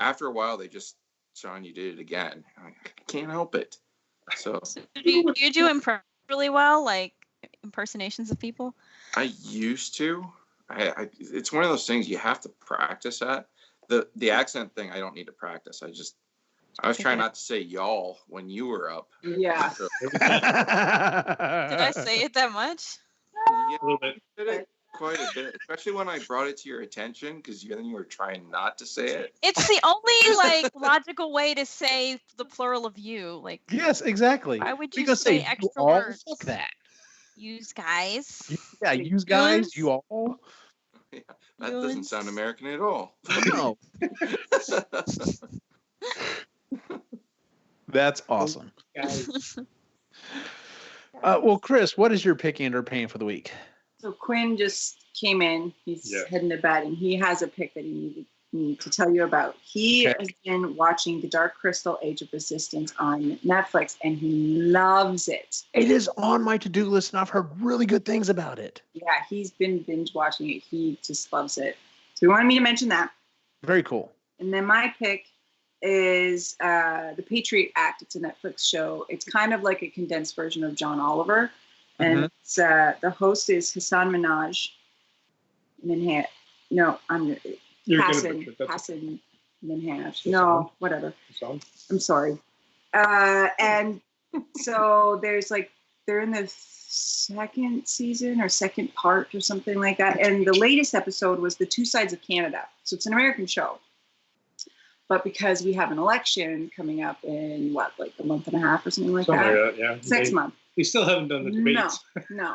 after a while, they just, John, you did it again. I can't help it. So Do you do really well, like impersonations of people? I used to. It's one of those things you have to practice at. The accent thing, I don't need to practice. I was trying not to say y'all when you were up. Yeah. So, Did I say it that much? yeah, A little bit. you did it quite a bit, especially when I brought it to your attention, because then you were trying not to say it. It's the only like logical way to say the plural of you. Like, Yes, exactly. why would you Because say you extra all, words? fuck that. Use guys. Yeah, use guys, you all. Yeah, that doesn't sound American at all. No. That's awesome. Guys, Well, Chris, what is your pick and or pain for the week? So Quinn just came in. He's heading to bed, and he has a pick that he needed me to tell you about. He has been watching The Dark Crystal: Age of Resistance on Netflix, and he loves it. It is on my to-do list, and I've heard really good things about it. Yeah, he's been binge watching it. He just loves it. So he wanted me to mention that. Very cool. And then my pick is The Patriot Act. It's a Netflix show. It's kind of like a condensed version of John Oliver. And it's, the host is Hassan Minhaj. Hassan Minhaj. No, whatever. I'm sorry. And so there's like, they're in the second season or second part or something like that. And the latest episode was The Two Sides of Canada. So it's an American show. But because we have an election coming up in like a month and a half or something like that. Yeah. Next month. We still haven't done the debates. No.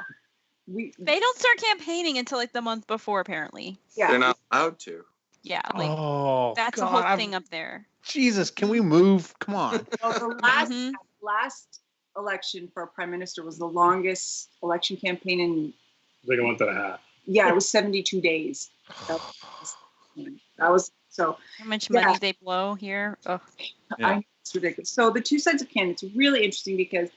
They don't start campaigning until like the month before, apparently. Yeah. They're not allowed to. Yeah, like that's God, a whole thing up there. Jesus, can we move? Come on. Well, the last election for a prime minister was the longest election campaign in Like a month and a half. Yeah, it was 72 days. That was so. How much money they blow here? Oh, Yeah. It's ridiculous. So The Two Sides of Canada, it's really interesting because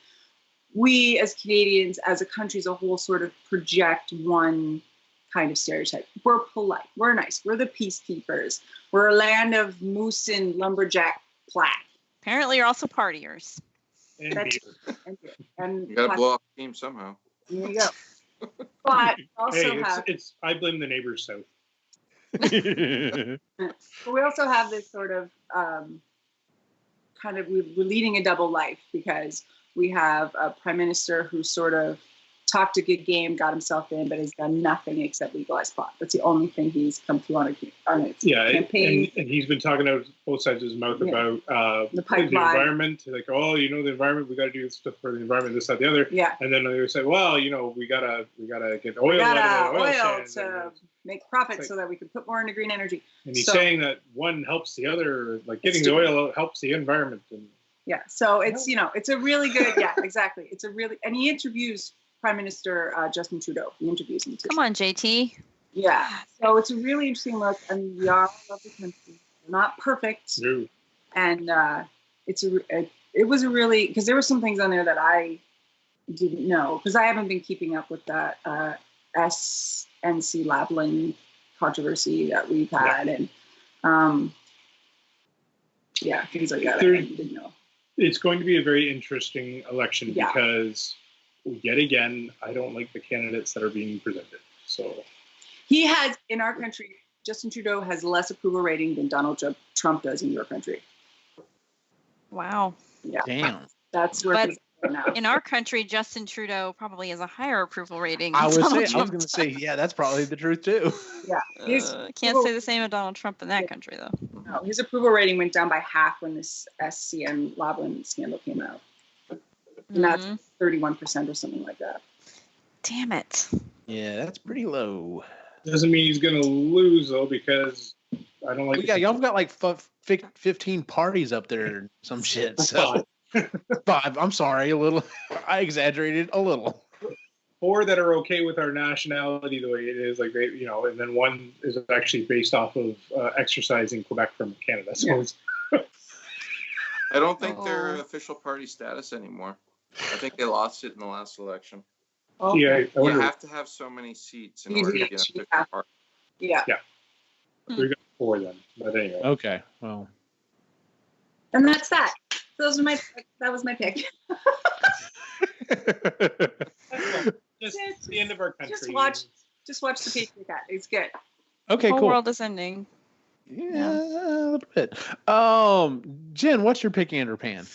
we as Canadians, as a country as a whole, sort of project one kind of stereotype. We're polite. We're nice. We're the peacekeepers. We're a land of moose and lumberjack plaid. apparently you're also partiers. And That's- beer. And You got to blow off the team somehow. there you go. But also Hey, have I blame the neighbors south. but we also have this sort of we're leading a double life because we have a prime minister who sort of talked a good game, got himself in, but has done nothing except legalize pot. That's the only thing he's come through on a campaign. And he's been talking out both sides of his mouth about the environment. Like, oh, the environment, we got to do stuff for the environment, this, that, the other. Yeah. And then they say, well, we gotta get oil out of the oil sands to make profits so that we can put more into green energy. And he's saying that one helps the other, like getting the oil out helps the environment. And yeah, so it's it's a really good exactly. It's a really, and he interviews Prime Minister Justin Trudeau. He interviews him too. Come on, JT. Yeah, so it's a really interesting look, and we are a lovely country. We're not perfect, no. And it was a really, because there were some things on there that I didn't know, because I haven't been keeping up with that SNC labeling controversy that we've had, and things like that I didn't know. It's going to be a very interesting election because, yet again, I don't like the candidates that are being presented. So he has, in our country, Justin Trudeau has less approval rating than Donald Trump does in your country. Wow. Yeah. Damn. That's where things are now. In our country, Justin Trudeau probably has a higher approval rating. I was going to say, yeah, that's probably the truth too. Yeah. Can't say the same of Donald Trump in that country, though. No, his approval rating went down by half when this SCN labeling scandal came out. And that's 31% or something like that. Damn it. Yeah, that's pretty low. Doesn't mean he's going to lose, though, because I don't like... Y'all got like 15 parties up there or some shit. So 5. I'm sorry, a little. I exaggerated a little. 4 that are okay with our nationality the way it is, like they, and then 1 is actually based off of exercising Quebec from Canada. So I don't think they're official party status anymore. I think they lost it in the last election. Oh. Yeah, you have to have so many seats in order to get an official party. Yeah. We got 4 then, but anyway. Okay, well. And that's that. That was my pick. Just the end of our country. Just watch the Patriot Cat. It's good. Okay, cool. cool. The world is ending. Yeah, a little bit. Jen, what's your pick, Andrew Pan?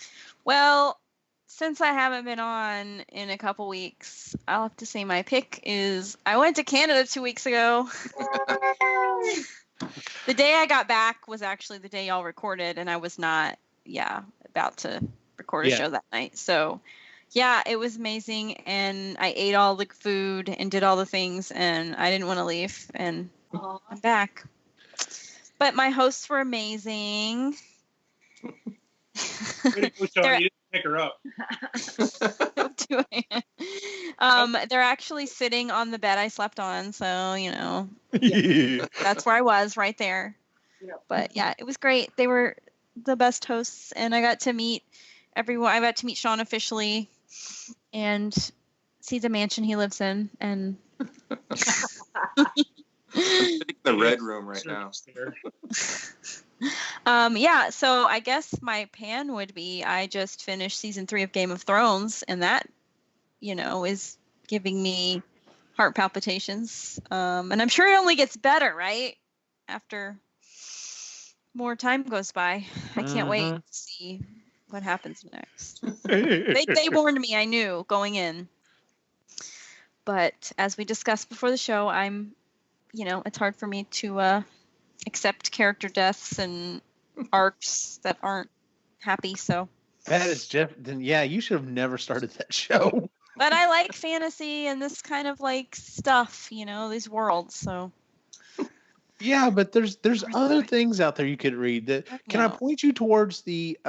Well, since I haven't been on in a couple weeks, I'll have to say my pick is I went to Canada 2 weeks ago. The day I got back was actually the day y'all recorded, and I was not, about to record a show that night. So, it was amazing, and I ate all the food and did all the things, and I didn't want to leave, and I'm back. But my hosts were amazing. You didn't pick her up. They're actually sitting on the bed I slept on, so that's where I was, right there. Yep. But it was great. They were the best hosts, and I got to meet everyone. I got to meet Sean officially and see the mansion he lives in, and the red room right now. So I guess my pan would be I just finished season 3 of Game of Thrones, and that is giving me heart palpitations, and I'm sure it only gets better, right, after more time goes by. I can't wait to see what happens next. They warned me, I knew going in, but as we discussed before the show, I'm it's hard for me to accept character deaths and arcs that aren't happy. So that is Jeff. Then you should have never started that show. But I like fantasy and this kind of like stuff, these worlds. So yeah, but there's other things out there you could read. Can I point you towards the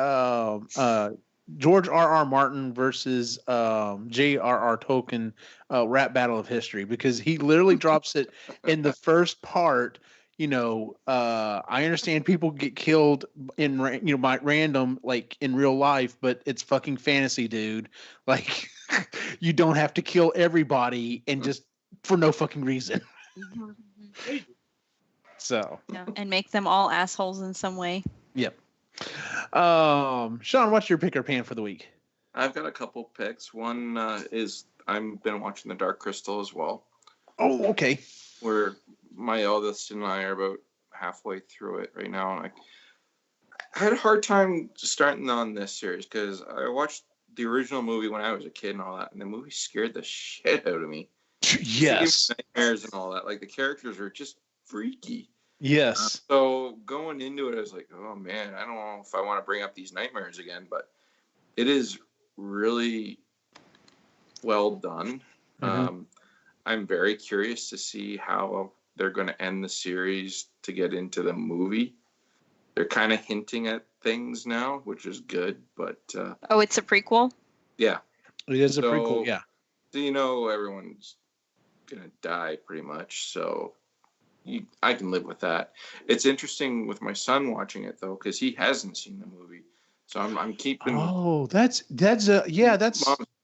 George R.R. Martin versus J.R.R. Tolkien rap battle of history, because he literally drops it in the first part. I understand people get killed in by random, like in real life, but it's fucking fantasy, dude. Like you don't have to kill everybody and just for no fucking reason. So and make them all assholes in some way. Yep. Sean, what's your pick or pan for the week? I've got a couple picks. One is I've been watching The Dark Crystal as well. Oh, okay. Where my eldest and I are about halfway through it right now, and I had a hard time starting on this series because I watched the original movie when I was a kid and all that, and the movie scared the shit out of me. Yes. Nightmares and all that. Like the characters are just freaky. Yes. So going into it, I was like, oh man, I don't know if I want to bring up these nightmares again, but it is really well done. Mm-hmm. I'm very curious to see how they're going to end the series to get into the movie. They're kind of hinting at things now, which is good, but Oh, it's a prequel? yeah. It is a prequel, yeah. So you know everyone's gonna die pretty much, so I can live with that. It's interesting with my son watching it though, because he hasn't seen the movie, so I'm keeping. Oh, that's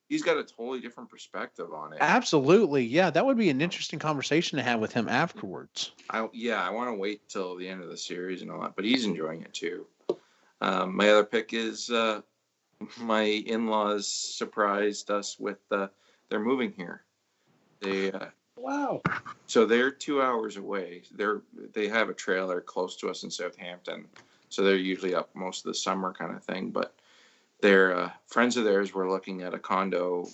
He's got a totally different perspective on it. Absolutely, yeah. That would be an interesting conversation to have with him afterwards. I want to wait till the end of the series and all that, but he's enjoying it too. My other pick is my in-laws surprised us with they're moving here. Wow. So they're 2 hours away. They have a trailer close to us in Southampton, so they're usually up most of the summer kind of thing. But their friends of theirs were looking at a condo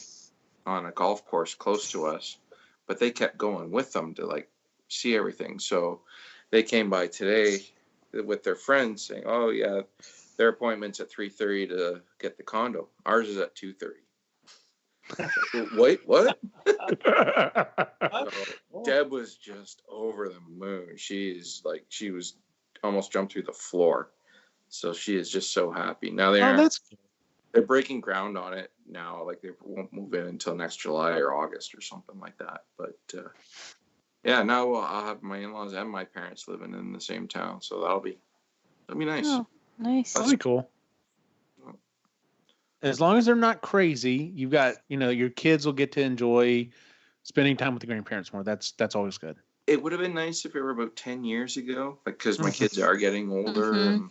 on a golf course close to us, but they kept going with them to like see everything. So they came by today with their friends saying, "Oh yeah, their appointment's at 3:30 to get the condo. Ours is at 2:30." Wait, what? So Deb was just over the moon. She was almost jumped through the floor. So she is just so happy. Now they're breaking ground on it now. Like they won't move in until next July or August or something like that. But yeah, now I'll have my in-laws and my parents living in the same town. So that'll be nice. Oh, nice. That'll be cool. As long as they're not crazy, you've got, your kids will get to enjoy spending time with the grandparents more. That's always good. It would have been nice if it were about 10 years ago, because my kids are getting older and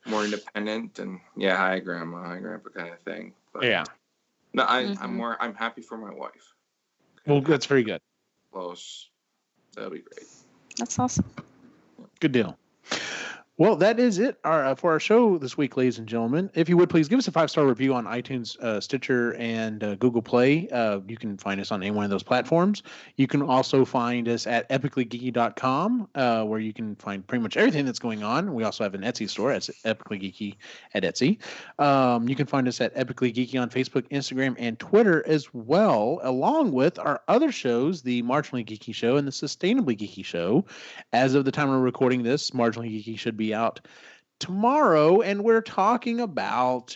more independent, and hi grandma, hi grandpa kind of thing. But yeah. No, I'm happy for my wife. Well, that's very good. Close. That'll be great. That's awesome. Good deal. Well, that is it for our show this week, ladies and gentlemen. If you would please give us a 5-star review on iTunes, Stitcher, and Google Play. You can find us on any one of those platforms. You can also find us at epicallygeeky.com, where you can find pretty much everything that's going on. We also have an Etsy store. It's Epically Geeky at Etsy. You can find us at Epically Geeky on Facebook, Instagram, and Twitter as well, along with our other shows, the Marginally Geeky Show and the Sustainably Geeky Show. As of the time we're recording this, Marginally Geeky should be out tomorrow, and we're talking about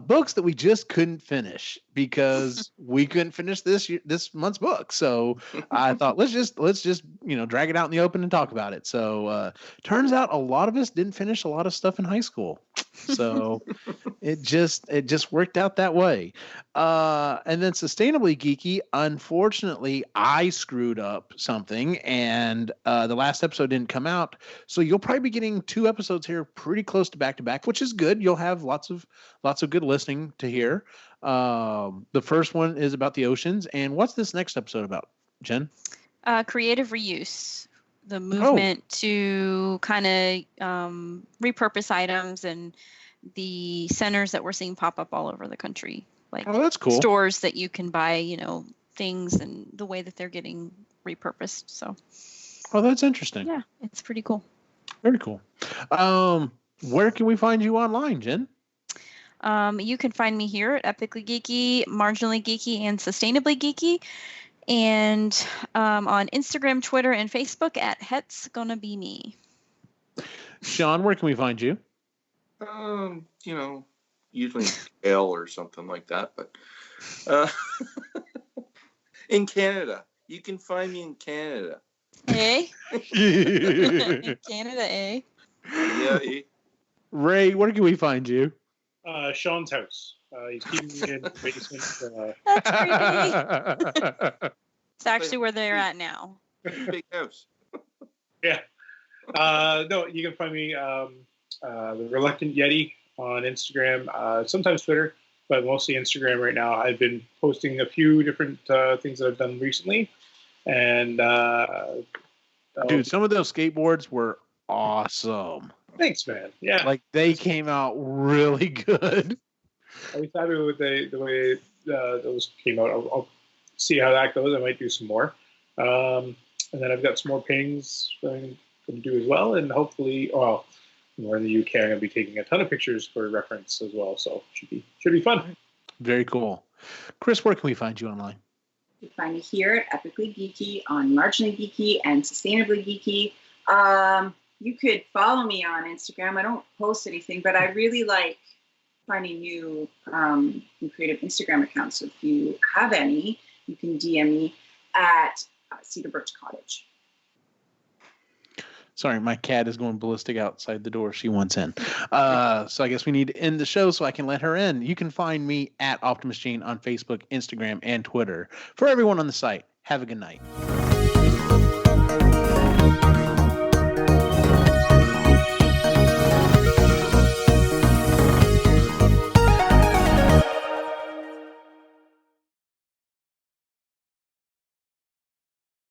books that we just couldn't finish because we couldn't finish this month's book. So I thought let's just drag it out in the open and talk about it. So turns out a lot of us didn't finish a lot of stuff in high school. So it just worked out that way. And then Sustainably Geeky, unfortunately, I screwed up something, and the last episode didn't come out. So you'll probably be getting 2 episodes here pretty close to back, which is good. You'll have lots of good listening to hear. The first one is about the oceans. And what's this next episode about, Jen? Creative reuse. The movement to kind of repurpose items and the centers that we're seeing pop up all over the country. Like that's cool. Stores that you can buy, things and the way that they're getting repurposed. So. Oh, that's interesting. Yeah, it's pretty cool. Very cool. Where can we find you online, Jen? You can find me here at Epically Geeky, Marginally Geeky, and Sustainably Geeky. And on Instagram, Twitter, and Facebook at Het's Gonna Be Me. Sean, where can we find you? Usually Ale or something like that, but in Canada. You can find me in Canada. In Canada, Yeah, Ray, where can we find you? Sean's house. He's keeping me in the basement. That's creepy. It's actually where they're at now. Big house. Yeah. No, you can find me the Reluctant Yeti on Instagram, sometimes Twitter, but mostly Instagram right now. I've been posting a few different things that I've done recently, and dude, some of those skateboards were awesome. Thanks, man. Yeah, like they came out really good. I'll be happy with the way those came out. I'll see how that goes. I might do some more. And then I've got some more paintings I'm going to do as well. And hopefully, well, more in the UK, I'm going to be taking a ton of pictures for reference as well. So should be fun. Very cool. Chris, where can we find you online? You can find me here at Epically Geeky, on Marginally Geeky and Sustainably Geeky. You could follow me on Instagram. I don't post anything, but I really like finding new and creative Instagram accounts. So if you have any, you can DM me at Cedar Birch Cottage. Sorry, my cat is going ballistic outside the door. She wants in. So I guess we need to end the show so I can let her in. You can find me at Optimus Gene on Facebook, Instagram, and Twitter. For everyone on the site, have a good night.